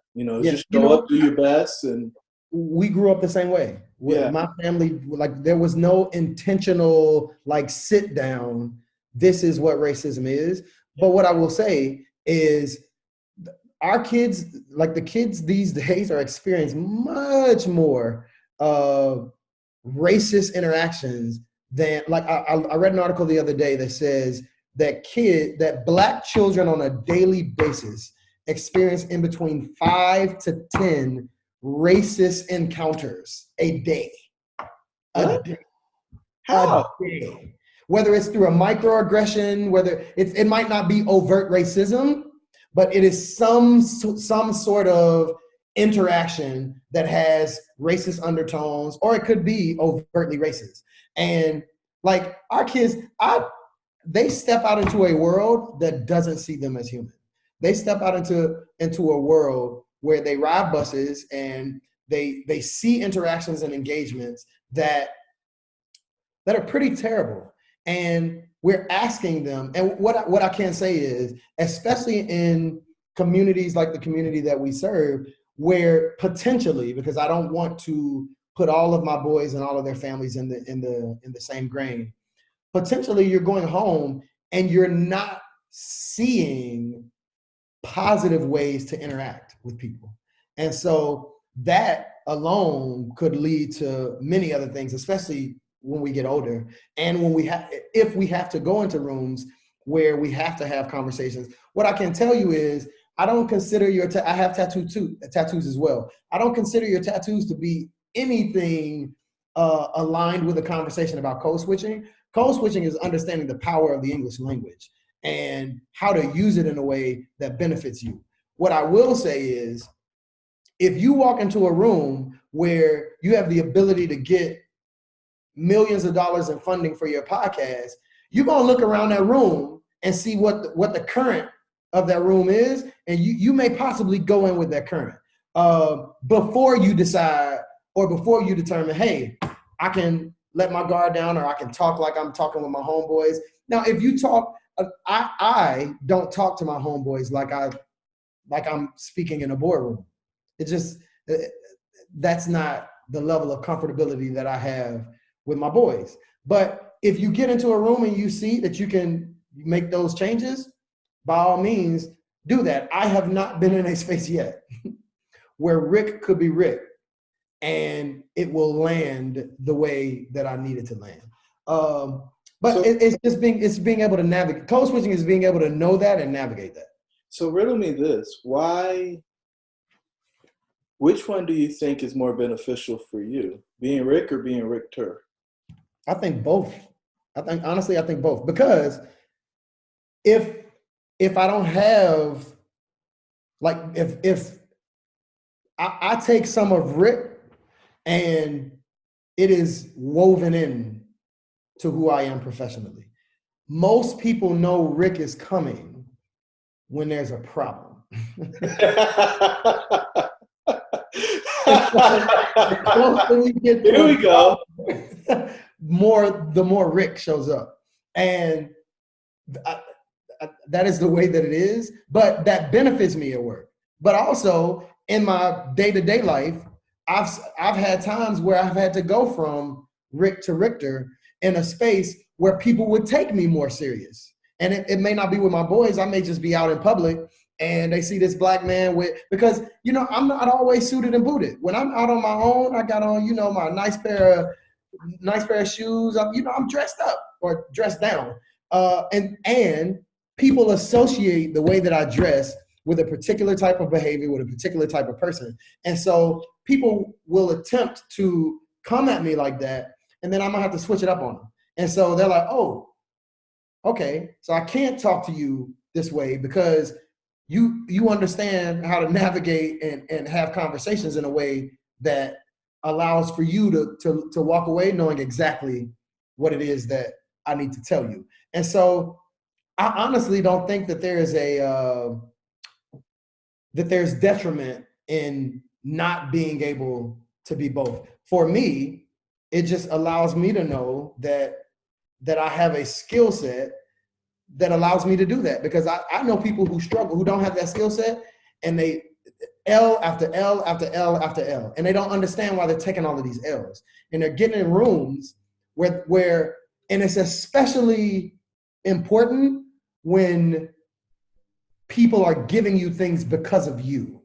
Just go up, do your best. And we grew up the same way. My family, like, there was no intentional, like, sit down, this is what racism is. But what I will say is, our kids, like, the kids these days, are experiencing much more racist interactions than, like, I read an article the other day that says that Black children on a daily basis experience in between 5 to 10 racist encounters a day. How? A day. Whether it's through a microaggression, whether it might not be overt racism, but it is some sort of interaction that has racist undertones, or it could be overtly racist. And, like, our kids, they step out into a world that doesn't see them as human. They step out into a world where they ride buses and they see interactions and engagements that are pretty terrible. And we're asking them, and what I can say is, especially in communities like the community that we serve, where potentially, because I don't want to put all of my boys and all of their families in the same grain, potentially you're going home and you're not seeing positive ways to interact with people. And so that alone could lead to many other things, especially when we get older, and if we have to go into rooms where we have to have conversations. What I can tell you is, I don't consider I have tattoos as well. I don't consider your tattoos to be anything aligned with a conversation about code switching. Code switching is understanding the power of the English language and how to use it in a way that benefits you. What I will say is, if you walk into a room where you have the ability to get millions of dollars in funding for your podcast, you're going to look around that room and see what the current of that room is, and you may possibly go in with that current. before you decide or before you determine, hey, I can let my guard down or I can talk like I'm talking with my homeboys. Now, if you talk, I don't talk to my homeboys like I'm speaking in a boardroom. It just, that's not the level of comfortability that I have with my boys. But if you get into a room and you see that you can make those changes, by all means, do that. I have not been in a space yet where Rick could be Rick and it will land the way that I need it to land. But so, it's being able to navigate. Code switching is being able to know that and navigate that. So riddle me this: which one do you think is more beneficial for you, being Rick or being Rictor? I think both. Honestly, I think both, because if I don't have, like, if I take some of Rick and it is woven in to who I am professionally. Most people know Rick is coming when there's a problem. The closer we get to Here we go. The more Rick shows up. And that is the way that it is, but that benefits me at work. But also in my day-to-day life, I've had times where I've had to go from Rick to Rictor in a space where people would take me more serious. And it may not be with my boys. I may just be out in public and they see this black man because, I'm not always suited and booted. When I'm out on my own, I got on, my nice pair of shoes. I'm dressed up or dressed down. And people associate the way that I dress with a particular type of behavior, with a particular type of person. And so people will attempt to come at me like that, and then I'm gonna have to switch it up on them. And so they're like, oh, okay, so I can't talk to you this way because you understand how to navigate and have conversations in a way that allows for you to walk away knowing exactly what it is that I need to tell you. And so I honestly don't think that there's there's detriment in not being able to be both. For me, it just allows me to know that I have a skill set that allows me to do that, because I know people who struggle, who don't have that skill set, and they L after L after L after L, and they don't understand why they're taking all of these L's, and they're getting in rooms where and it's especially important when people are giving you things because of you.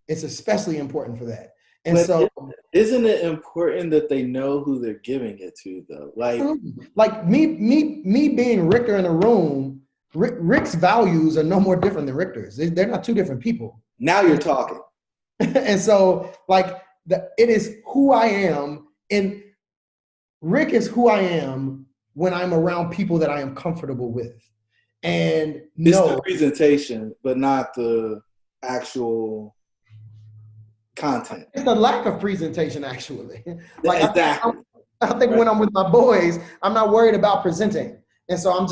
It's especially important for that. And but so, isn't it important that they know who they're giving it to, though? Like me being Rictor in a room, Rick's values are no more different than Rictor's. They're not two different people. Now you're talking. And so, it is who I am, and Rick is who I am when I'm around people that I am comfortable with. And it's the presentation, but not the actual content. It's the lack of presentation, actually. Exactly. I think when I'm with my boys, I'm not worried about presenting. And so I'm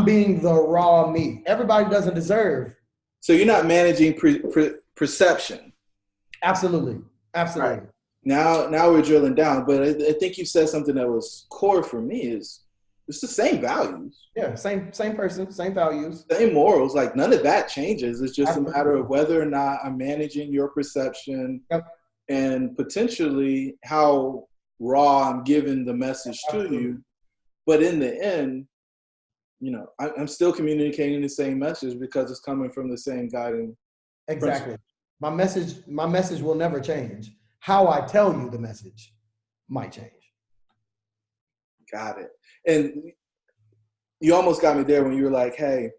being the raw me. Everybody doesn't deserve. So you're not managing perception. Absolutely. Absolutely. Right. Now we're drilling down, but I think you said something that was core for me is it's the same values. Yeah, same person, same values. Same morals. Like none of that changes. It's just Absolutely. A matter of whether or not I'm managing your perception and potentially how raw I'm giving the message Absolutely. To you. But in the end, I'm still communicating the same message because it's coming from the same guiding Exactly. Principle. My message will never change. How I tell you the message might change. Got it. And you almost got me there when you were like, hey,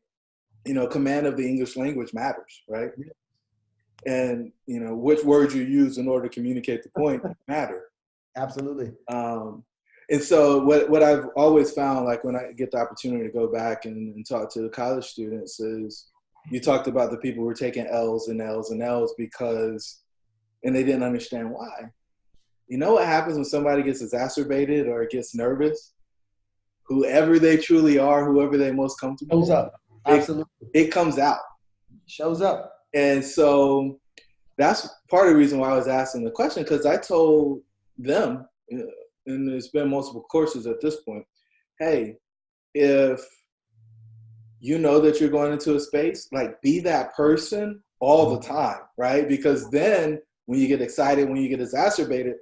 command of the English language matters, right? Yeah. And, which words you use in order to communicate the point matter. Absolutely. And so what I've always found, like when I get the opportunity to go back and talk to the college students, is you talked about the people who were taking L's and L's and L's and they didn't understand why. You know what happens when somebody gets exacerbated or gets nervous? Whoever they truly are, whoever they're most comfortable shows up. Absolutely. It comes out. Shows up. And so that's part of the reason why I was asking the question, because I told them, and there's been multiple courses at this point, hey, if you know that you're going into a space, like be that person all the time, right? Because then when you get excited, when you get exacerbated,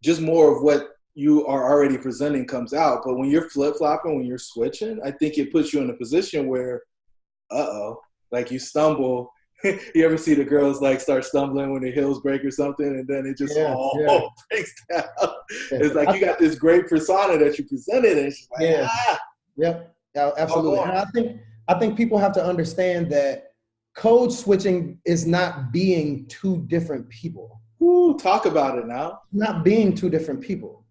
just more of what you are already presenting comes out. But when you're flip-flopping, when you're switching, I think it puts you in a position where, like you stumble. You ever see the girls like start stumbling when their heels break or something, and then it just all breaks down? Yeah. It's like you got this great persona that you presented, and she's like, Yep, absolutely. And I think people have to understand that code switching is not being two different people. Ooh, talk about it now. Not being two different people.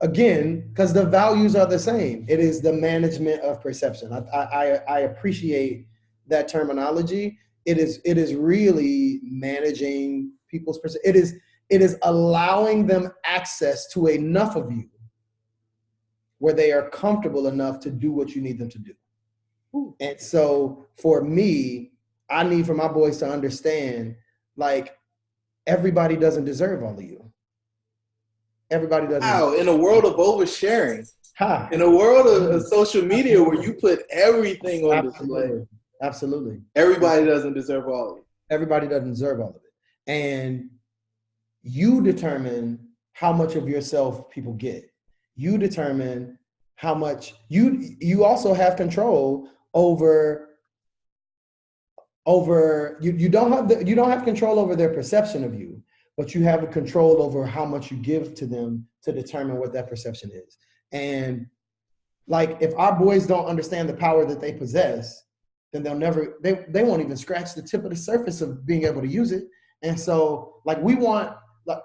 Again, because the values are the same. It is the management of perception. I appreciate that terminology. It is really managing people's perception. It is allowing them access to enough of you where they are comfortable enough to do what you need them to do. Ooh. And so for me, I need for my boys to understand, like, everybody doesn't deserve all of you. Everybody doesn't. Wow, in a world of oversharing, in a world of social media where you put everything on display. Absolutely. Everybody doesn't deserve all of it. Everybody doesn't deserve all of it. And you determine how much of yourself people get. You determine how much you also have control over you don't have control over their perception of you, but you have a control over how much you give to them to determine what that perception is. And like, if our boys don't understand the power that they possess, then they won't even scratch the tip of the surface of being able to use it. And so, like, we want, like,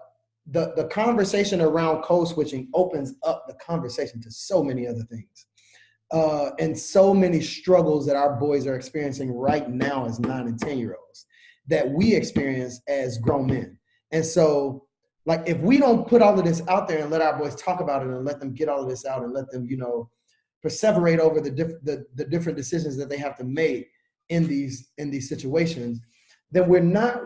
the conversation around code switching opens up the conversation to so many other things. And so many struggles that our boys are experiencing right now as 9 and 10-year-olds that we experience as grown men. And so, like, if we don't put all of this out there and let our boys talk about it and let them get all of this out and let them, perseverate over the different decisions that they have to make in these situations, then we're not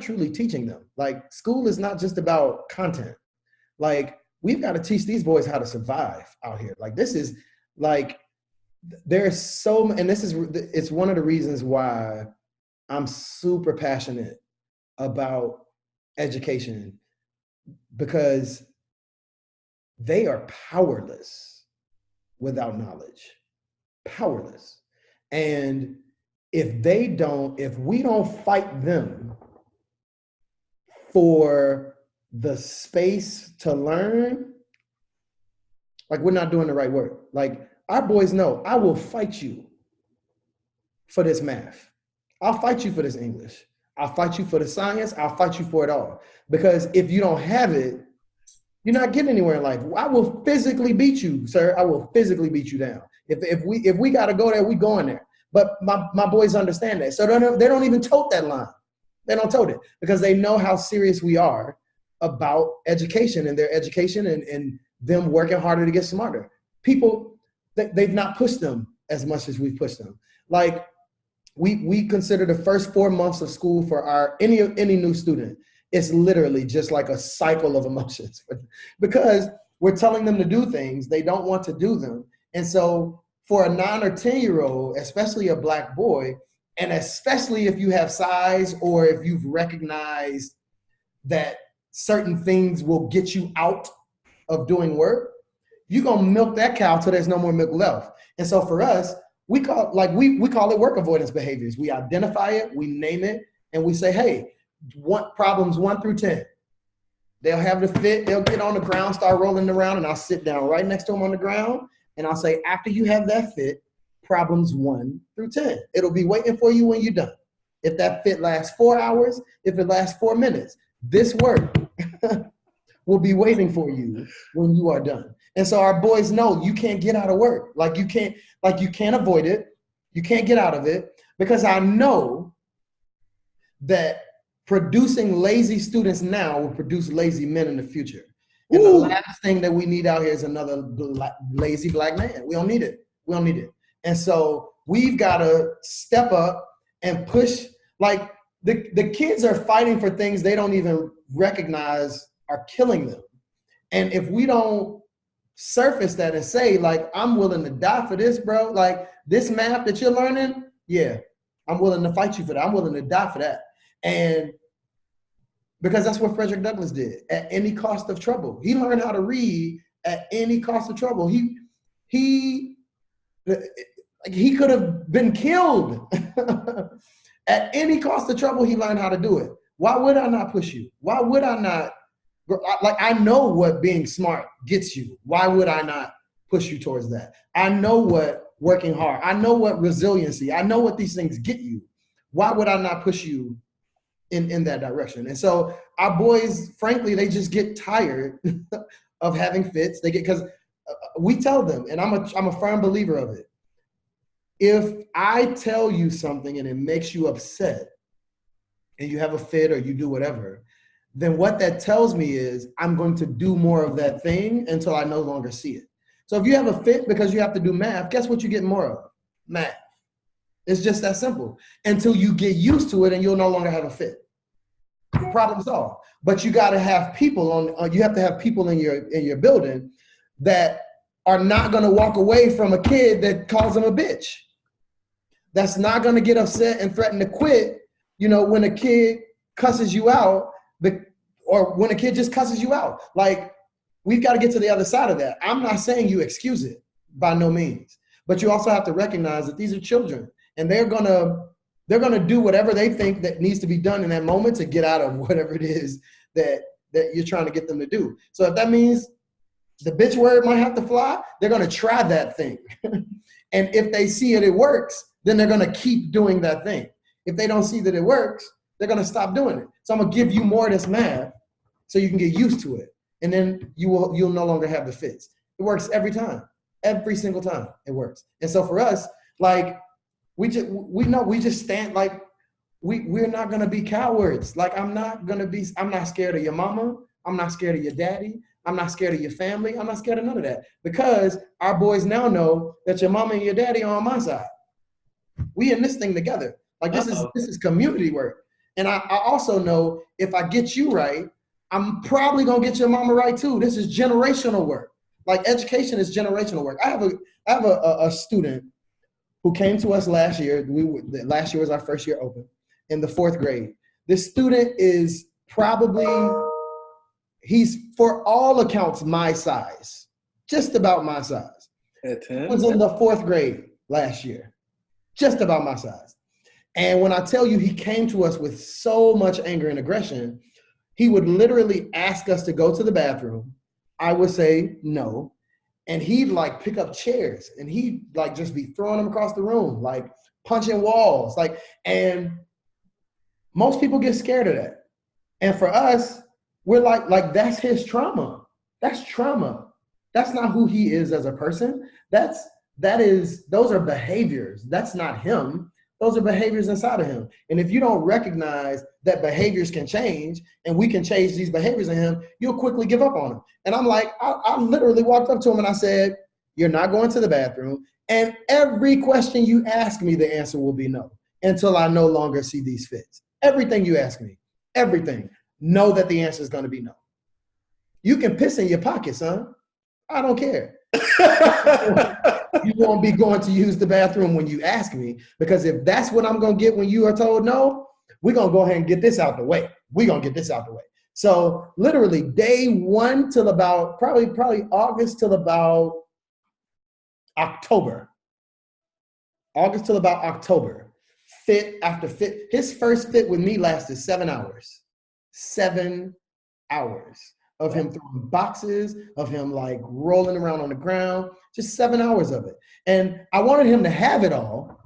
truly teaching them. Like, school is not just about content. Like, we've got to teach these boys how to survive out here. Like, this is like, it's one of the reasons why I'm super passionate about education, because they are powerless without knowledge. Powerless. And if we don't fight them for the space to learn, like, we're not doing the right work. Like, our boys know, I will fight you for this math. I'll fight you for this English. I'll fight you for the science. I'll fight you for it all. Because if you don't have it, you're not getting anywhere in life. I will physically beat you, sir. I will physically beat you down. If we got to go there, we going there. But my boys understand that. So they don't even tote that line. They don't tote it because they know how serious we are about education and their education and them working harder to get smarter. People, they've not pushed them as much as we've pushed them. Like, we consider the first 4 months of school for any new student, it's literally just like a cycle of emotions because we're telling them to do things, they don't want to do them. And so for a 9 or 10-year-old, especially a Black boy, and especially if you have size or if you've recognized that certain things will get you out of doing work, you're gonna milk that cow till there's no more milk left. And so for us, we call it work avoidance behaviors. We identify it, we name it, and we say, hey, problems 1 through 10. They'll have the fit, they'll get on the ground, start rolling around, and I'll sit down right next to them on the ground, and I'll say, after you have that fit, problems 1 through 10. It'll be waiting for you when you're done. If that fit lasts 4 hours, if it lasts 4 minutes, this work will be waiting for you when you are done. And so our boys know you can't get out of work. You can't avoid it. You can't get out of it, because I know that producing lazy students now will produce lazy men in the future. And the last thing that we need out here is another lazy Black man. We don't need it. We don't need it. And so we've got to step up and push. Like the kids are fighting for things they don't even recognize are killing them. And if we don't surface that and say, like, I'm willing to die for this, bro. Like, this math that you're learning, yeah, I'm willing to fight you for that. I'm willing to die for that. And because that's what Frederick Douglass did, at any cost of trouble. He learned how to read at any cost of trouble. He could have been killed. At any cost of trouble, he learned how to do it. Why would I not push you? Why would I not? Like, I know what being smart gets you. Why would I not push you towards that? I know what working hard. I know what resiliency. I know what these things get you. Why would I not push you in that direction? And so our boys, frankly, they just get tired of having fits. They get, because we tell them, and I'm a firm believer of it. If I tell you something and it makes you upset and you have a fit or you do whatever, then what that tells me is I'm going to do more of that thing until I no longer see it. So if you have a fit because you have to do math, guess what you get more of? Math. It's just that simple. Until you get used to it and you'll no longer have a fit. Problem solved. But you got to have people you have to have people in your building that are not going to walk away from a kid that calls them a bitch. That's not going to get upset and threaten to quit, when a kid cusses you out, or when a kid just cusses you out. Like, we've got to get to the other side of that. I'm not saying you excuse it, by no means. But you also have to recognize that these are children, and they're gonna do whatever they think that needs to be done in that moment to get out of whatever it is that you're trying to get them to do. So if that means the bitch word might have to fly, they're gonna try that thing. And if they see it works, then they're gonna keep doing that thing. If they don't see that it works, they're gonna stop doing it. So I'm gonna give you more of this math so you can get used to it. And then you'll no longer have the fits. It works every time. Every single time it works. And so for us, like, we just stand, like, we're not gonna be cowards. Like, I'm not scared of your mama. I'm not scared of your daddy. I'm not scared of your family. I'm not scared of none of that, because our boys now know that your mama and your daddy are on my side. We in this thing together. Like, this is community work. And I also know if I get you right, I'm probably gonna get your mama right too. This is generational work. Like, education is generational work. I have a student who came to us last year. Last year was our first year open, in the 4th grade. This student is he's for all accounts my size, just about my size. At 10? He was in the 4th grade last year, just about my size. And when I tell you, he came to us with so much anger and aggression, he would literally ask us to go to the bathroom. I would say no. And he'd like pick up chairs and he'd like just be throwing them across the room, like punching walls. And most people get scared of that. And for us, we're like that's his trauma. That's trauma. That's not who he is as a person. Those are behaviors. That's not him. Those are behaviors inside of him. And if you don't recognize that behaviors can change and we can change these behaviors in him, you'll quickly give up on him. And I'm like, I literally walked up to him and I said, you're not going to the bathroom. And every question you ask me, the answer will be no, until I no longer see these fits. Everything you ask me, everything, know that the answer is going to be no. You can piss in your pocket, son. I don't care. You won't be going to use the bathroom when you ask me, because if that's what I'm going to get when you are told no, we're going to go ahead and get this out the way. We're going to get this out the way. So literally day 1 till about probably August till about October. August till about October. Fit after fit. His first fit with me lasted 7 hours. 7 hours of him throwing boxes, of him like rolling around on the ground, just 7 hours of it. And I wanted him to have it all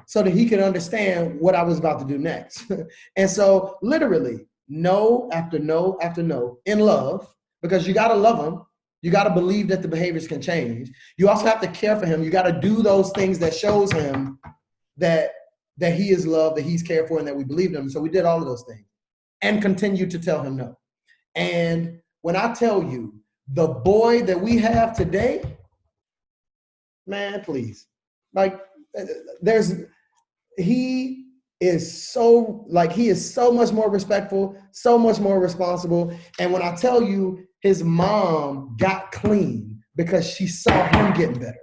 so that he could understand what I was about to do next. And so literally no after no after no in love, because you got to love him. You got to believe that the behaviors can change. You also have to care for him. You got to do those things that shows him that he is loved, that he's cared for, and that we believe in him. So we did all of those things and continued to tell him no. And when I tell you, the boy that we have today, man, please. Like he is so much more respectful, so much more responsible. And when I tell you his mom got clean because she saw him getting better.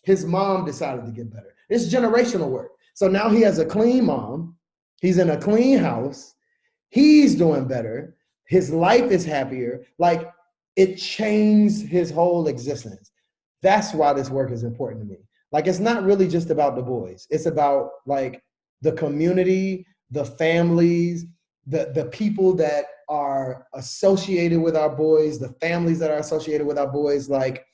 His mom decided to get better. It's generational work. So now he has a clean mom. He's in a clean house. He's doing better. His life is happier. Like, it changed his whole existence. That's why this work is important to me. Like, it's not really just about the boys. It's about like the community, the families, the people that are associated with our boys, the families that are associated with our boys. Like,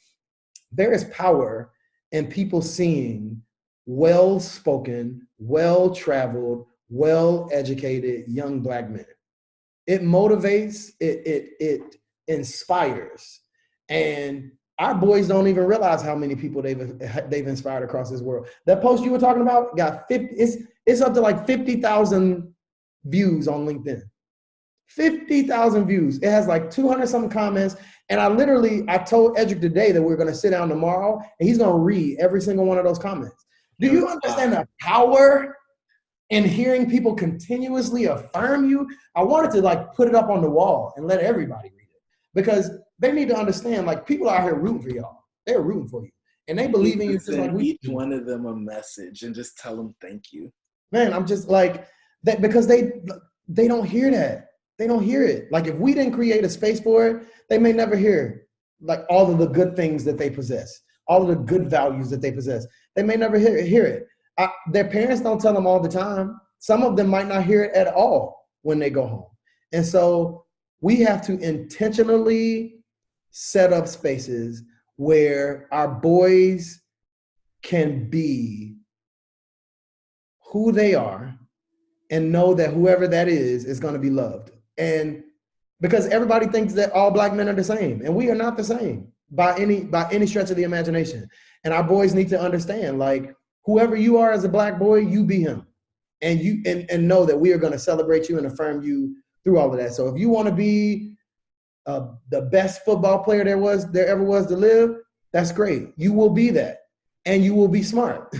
there is power in people seeing well-spoken, well-traveled, well-educated young Black men. It motivates, it inspires. And our boys don't even realize how many people they've inspired across this world. That post you were talking about got 50, it's up to like 50,000 views on LinkedIn. 50,000 views. It has like 200 something comments. And I told Edric today that we're going to sit down tomorrow and he's going to read every single one of those comments. Do you understand the power in hearing people continuously affirm you? I wanted to like put it up on the wall and let everybody read it, because they need to understand, like, people out here rooting for y'all. They're rooting for you. And they believe in you just like we each one of them a message and just tell them thank you. Man, I'm just like that, because they don't hear that. They don't hear it. Like, if we didn't create a space for it, they may never hear like all of the good things that they possess, all of the good values that they possess. They may never hear it. Their parents don't tell them all the time. Some of them might not hear it at all when they go home. And so we have to intentionally set up spaces where our boys can be who they are and know that whoever that is going to be loved. And because everybody thinks that all Black men are the same, and we are not the same by any stretch of the imagination. And our boys need to understand, like, whoever you are as a Black boy, you be him. And you and know that we are going to celebrate you and affirm you through all of that. So if you want to be the best football player there ever was to live, that's great. You will be that. And you will be smart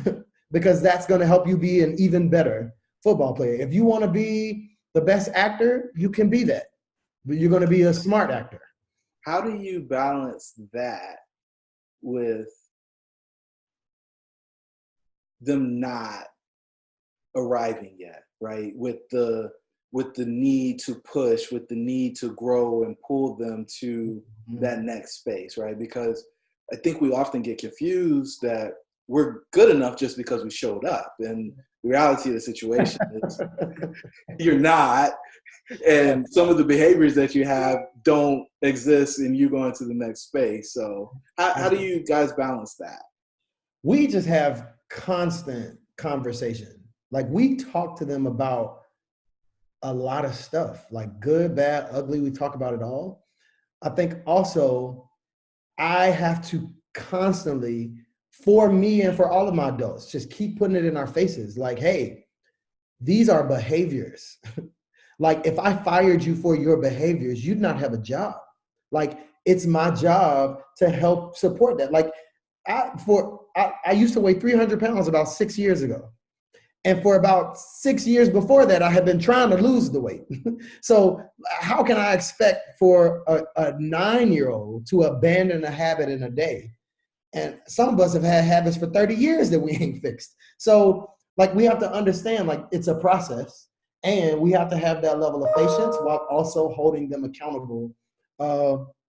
because that's going to help you be an even better football player. If you want to be the best actor, you can be that. But you're going to be a smart actor. How do you balance that with them not arriving yet, right? With the need to push, with the need to grow and pull them to that next space, right? Because I think we often get confused that we're good enough just because we showed up. And the reality of the situation is you're not. And some of the behaviors that you have don't exist in you going to the next space. So how do you guys balance that? We just have constant conversation. Like, we talk to them about a lot of stuff, like good, bad, ugly. We talk about it all. I think also I have to constantly, for me and for all of my adults, just keep putting it in our faces. Like, hey, these are behaviors. Like, if I fired you for your behaviors, you'd not have a job. Like, it's my job to help support that. Like, I used to weigh 300 pounds about 6 years ago. And for about 6 years before that, I had been trying to lose the weight. So how can I expect for a 9-year-old to abandon a habit in a day? And some of us have had habits for 30 years that we ain't fixed. So, like, we have to understand, like, it's a process. And we have to have that level of patience while also holding them accountable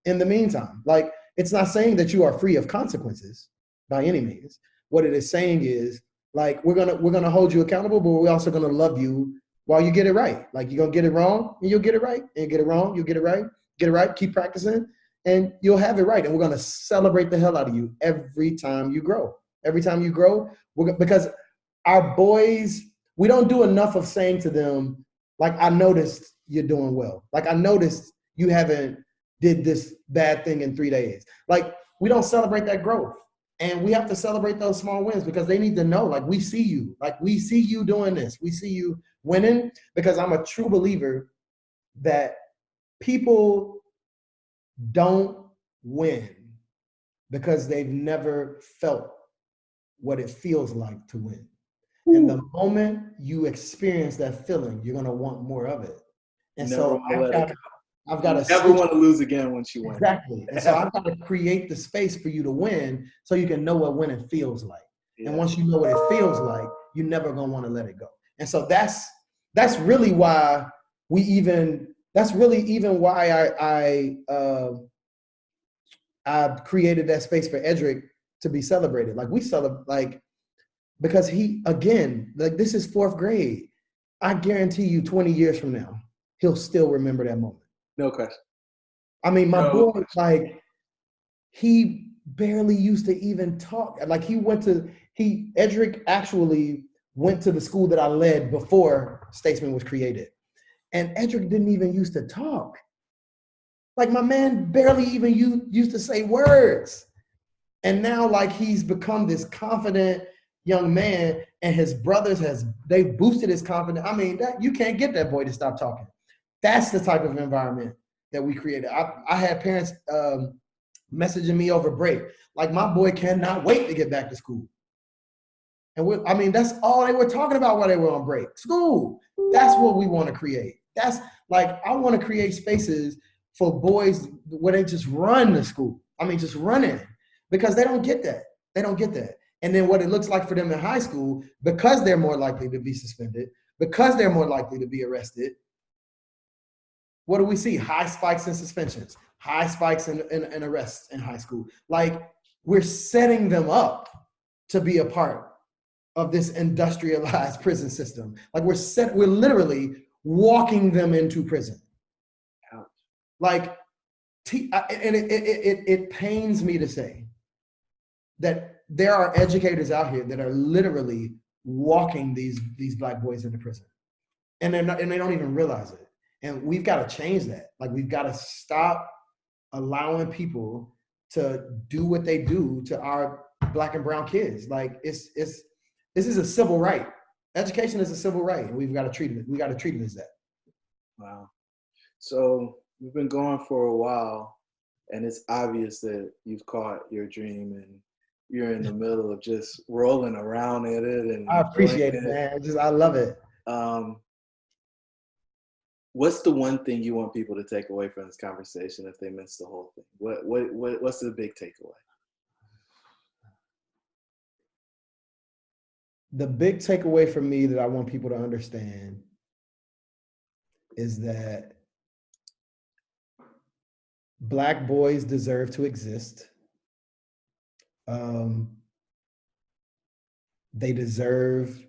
in the meantime. Like, it's not saying that you are free of consequences by any means. What it is saying is, like, we're gonna hold you accountable, but we're also gonna love you while you get it right. Like, you're gonna get it wrong and you'll get it right. And you get it wrong, you'll get it right. Get it right, keep practicing, and you'll have it right. And we're gonna celebrate the hell out of you every time you grow. Every time you grow, because our boys, we don't do enough of saying to them, like, I noticed you're doing well. Like, I noticed you haven't did this bad thing in 3 days. Like, we don't celebrate that growth. And we have to celebrate those small wins, because they need to know, like, we see you. Like, we see you doing this. We see you winning, because I'm a true believer that people don't win because they've never felt what it feels like to win. And the moment you experience that feeling, you're gonna want more of it. And so I've got to never want to lose again once you win. Exactly. And so I've got to create the space for you to win so you can know what winning feels like. Yeah. And once you know what it feels like, you're never gonna want to let it go. And so that's really why I created that space for Edric to be celebrated. Like we celebrate, like, because he, again, like this is 4th grade. I guarantee you 20 years from now, he'll still remember that moment. No question. I mean, my boy, like, he barely used to even talk. Like Edric actually went to the school that I led before Statesmen was created. And Edric didn't even used to talk. Like my man barely even used to say words. And now like he's become this confident young man, and his brothers they've boosted his confidence. I mean, that you can't get that boy to stop talking. That's the type of environment that we created. I had parents messaging me over break, like my boy cannot wait to get back to school. And that's all they were talking about while they were on break. School. That's what we want to create. That's like, I want to create spaces for boys where they just run to school. I mean, just run in, because they don't get that. They don't get that. And then what it looks like for them in high school, because they're more likely to be suspended, because they're more likely to be arrested, what do we see? High spikes in suspensions, high spikes in arrests in high school. Like, we're setting them up to be a part of this industrialized prison system. Like we're literally walking them into prison. Like, and it pains me to say that there are educators out here that are literally walking these Black boys into prison, and they don't even realize it. And we've got to change that. Like, we've got to stop allowing people to do what they do to our Black and brown kids. Like, this is a civil right. Education is a civil right, and we've got to treat it. We got to treat it as that. Wow. So we've been going for a while, and it's obvious that you've caught your dream, and you're in the middle of just rolling around in it. And I appreciate it, man. I love it. What's the one thing you want people to take away from this conversation if they missed the whole thing? What's the big takeaway? The big takeaway for me that I want people to understand is that Black boys deserve to exist. They deserve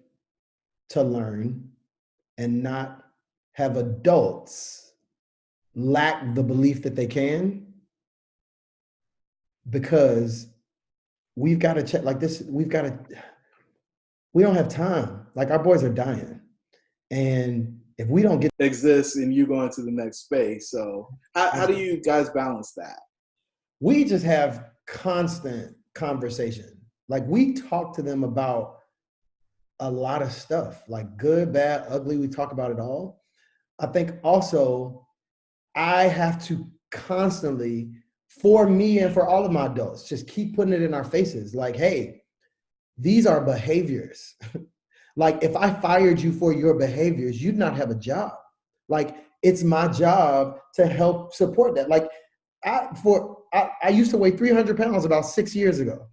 to learn and not have adults lack the belief that they can, because we've got to check like this. We don't have time. Like, our boys are dying. And if we don't get exists and you go into the next space. So how do you guys balance that? We just have constant conversation. Like, we talk to them about a lot of stuff, like good, bad, ugly. We talk about it all. I think also I have to constantly, for me and for all of my adults, just keep putting it in our faces. Like, hey, these are behaviors. Like, if I fired you for your behaviors, you'd not have a job. Like, it's my job to help support that. Like, I used to weigh 300 pounds about 6 years ago.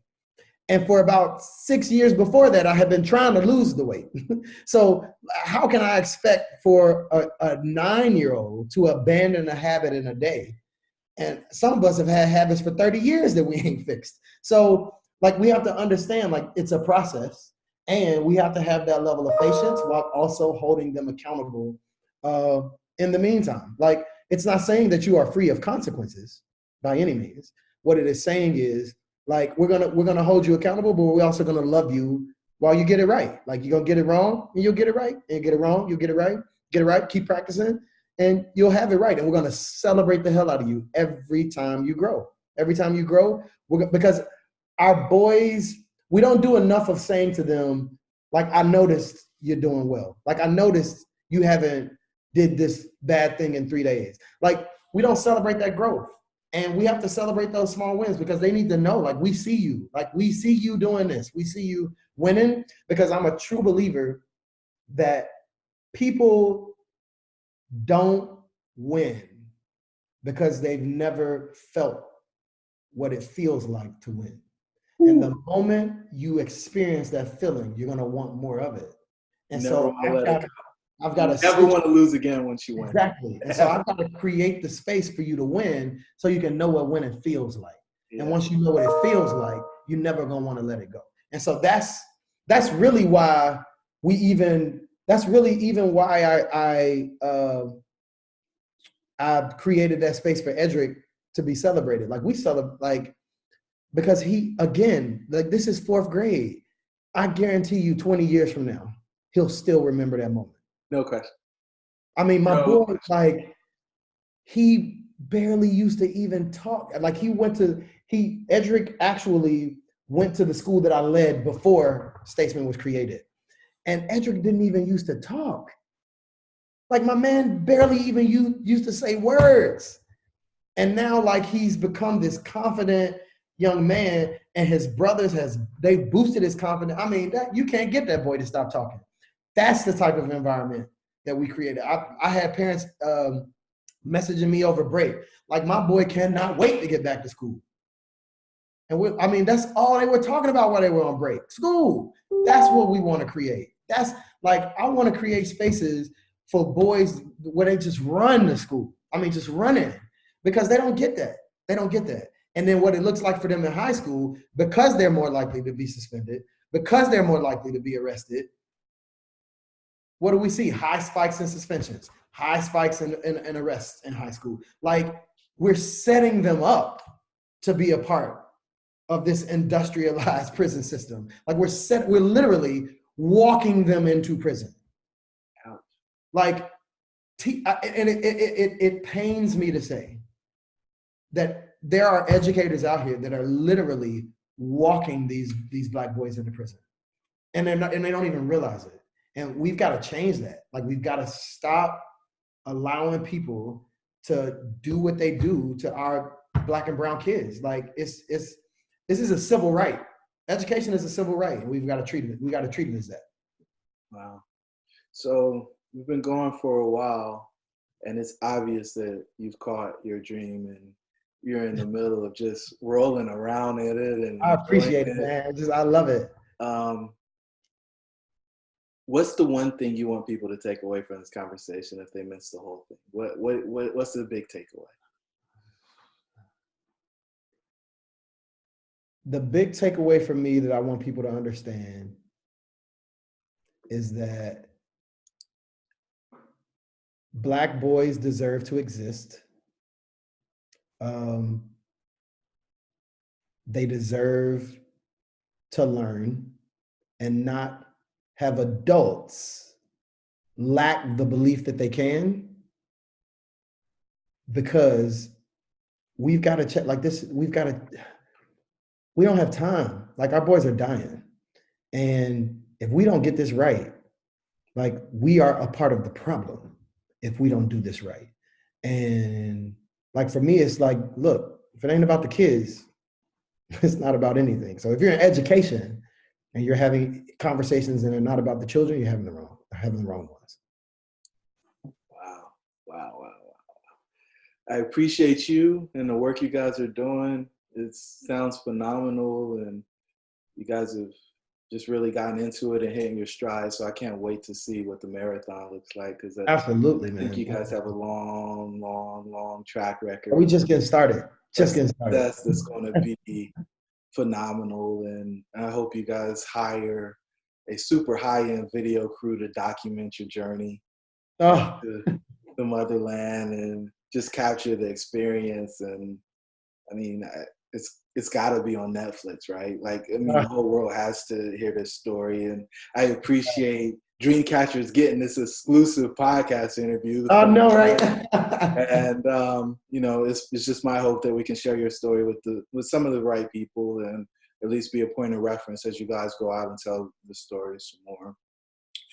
And for about 6 years before that, I had been trying to lose the weight. So how can I expect for a 9-year-old to abandon a habit in a day? And some of us have had habits for 30 years that we ain't fixed. So, like, we have to understand, like, it's a process, and we have to have that level of patience while also holding them accountable in the meantime. Like, it's not saying that you are free of consequences by any means. What it is saying is, like, we're gonna hold you accountable, but we're also gonna love you while you get it right. Like, you're gonna get it wrong and you'll get it right, and get it wrong, you'll get it right, keep practicing, and you'll have it right. And we're gonna celebrate the hell out of you every time you grow. Every time you grow, because our boys, we don't do enough of saying to them, like, I noticed you're doing well. Like, I noticed you haven't did this bad thing in 3 days. Like, we don't celebrate that growth. And we have to celebrate those small wins because they need to know, like, we see you. Like, we see you doing this. We see you winning, because I'm a true believer that people don't win because they've never felt what it feels like to win. Ooh. And the moment you experience that feeling, you're going to want more of it. And so I've got to never want to lose again once you win. Exactly. And so I've got to create the space for you to win so you can know what winning feels like. Yeah. And once you know what it feels like, you're never going to want to let it go. And so that's really why I created that space for Edric to be celebrated. Like, we celebrate, like, because he, again, like, this is 4th grade. I guarantee you 20 years from now, he'll still remember that moment. No question. I mean, my boy, like, he barely used to even talk. Like, Edric actually went to the school that I led before Statesmen was created. And Edric didn't even used to talk. Like, my man barely even used to say words. And now, like, he's become this confident young man, and his brothers they've boosted his confidence. I mean, that you can't get that boy to stop talking. That's the type of environment that we created. I had parents messaging me over break, like, my boy cannot wait to get back to school. And that's all they were talking about while they were on break. School. That's what we want to create. That's like, I want to create spaces for boys where they just run to school. I mean, just running, because they don't get that. They don't get that. And then what it looks like for them in high school, because they're more likely to be suspended, because they're more likely to be arrested, what do we see? High spikes in suspensions, high spikes in arrests in high school. Like, we're setting them up to be a part of this industrialized prison system. Like, we're literally walking them into prison. Ouch. Like, and it pains me to say that there are educators out here that are literally walking these Black boys into prison, and they don't even realize it. And we've got to change that. Like, we've got to stop allowing people to do what they do to our Black and brown kids. Like, this is a civil right. Education is a civil right, and we've got to treat it. We got to treat it as that. Wow. So we've been going for a while, and it's obvious that you've caught your dream, and you're in the middle of just rolling around in it. And I appreciate it, man. I love it. What's the one thing you want people to take away from this conversation if they missed the whole thing? What's the big takeaway? The big takeaway for me that I want people to understand is that Black boys deserve to exist. They deserve to learn and not have adults lack the belief that they can, because we've got to check like this. We don't have time. Like, our boys are dying. And if we don't get this right, like, we are a part of the problem if we don't do this right. And like, for me, it's like, look, if it ain't about the kids, it's not about anything. So if you're in education and you're having conversations and they're not about the children, you're having the wrong ones. Wow. I appreciate you and the work you guys are doing. It sounds phenomenal, and you guys have just really gotten into it and hitting your stride. So I can't wait to see what the marathon looks like, because absolutely, man. I think you guys have a long track record. We just getting started. That's going to be phenomenal, and I hope you guys hire a super high-end video crew to document your journey to the motherland and just capture the experience. And I mean, it's got to be on Netflix, right? Like, I mean, the whole world has to hear this story, and I appreciate Dreamcatchers getting this exclusive podcast interview. Oh, no, right? And it's just my hope that we can share your story with some of the right people, and at least be a point of reference as you guys go out and tell the stories some more.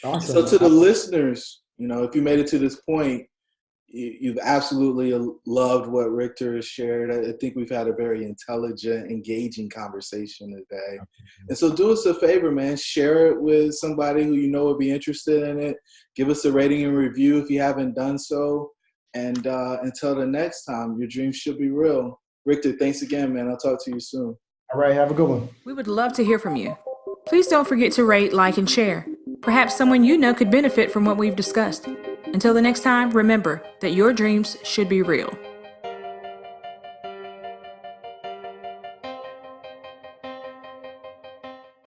Awesome. So to the listeners, if you made it to this point, you've absolutely loved what Rictor has shared. I think we've had a very intelligent, engaging conversation today. And so do us a favor, man. Share it with somebody who you know would be interested in it. Give us a rating and review if you haven't done so. And until the next time, your dreams should be real. Rictor, thanks again, man. I'll talk to you soon. All right, have a good one. We would love to hear from you. Please don't forget to rate, like, and share. Perhaps someone you know could benefit from what we've discussed. Until the next time, remember that your dreams should be real.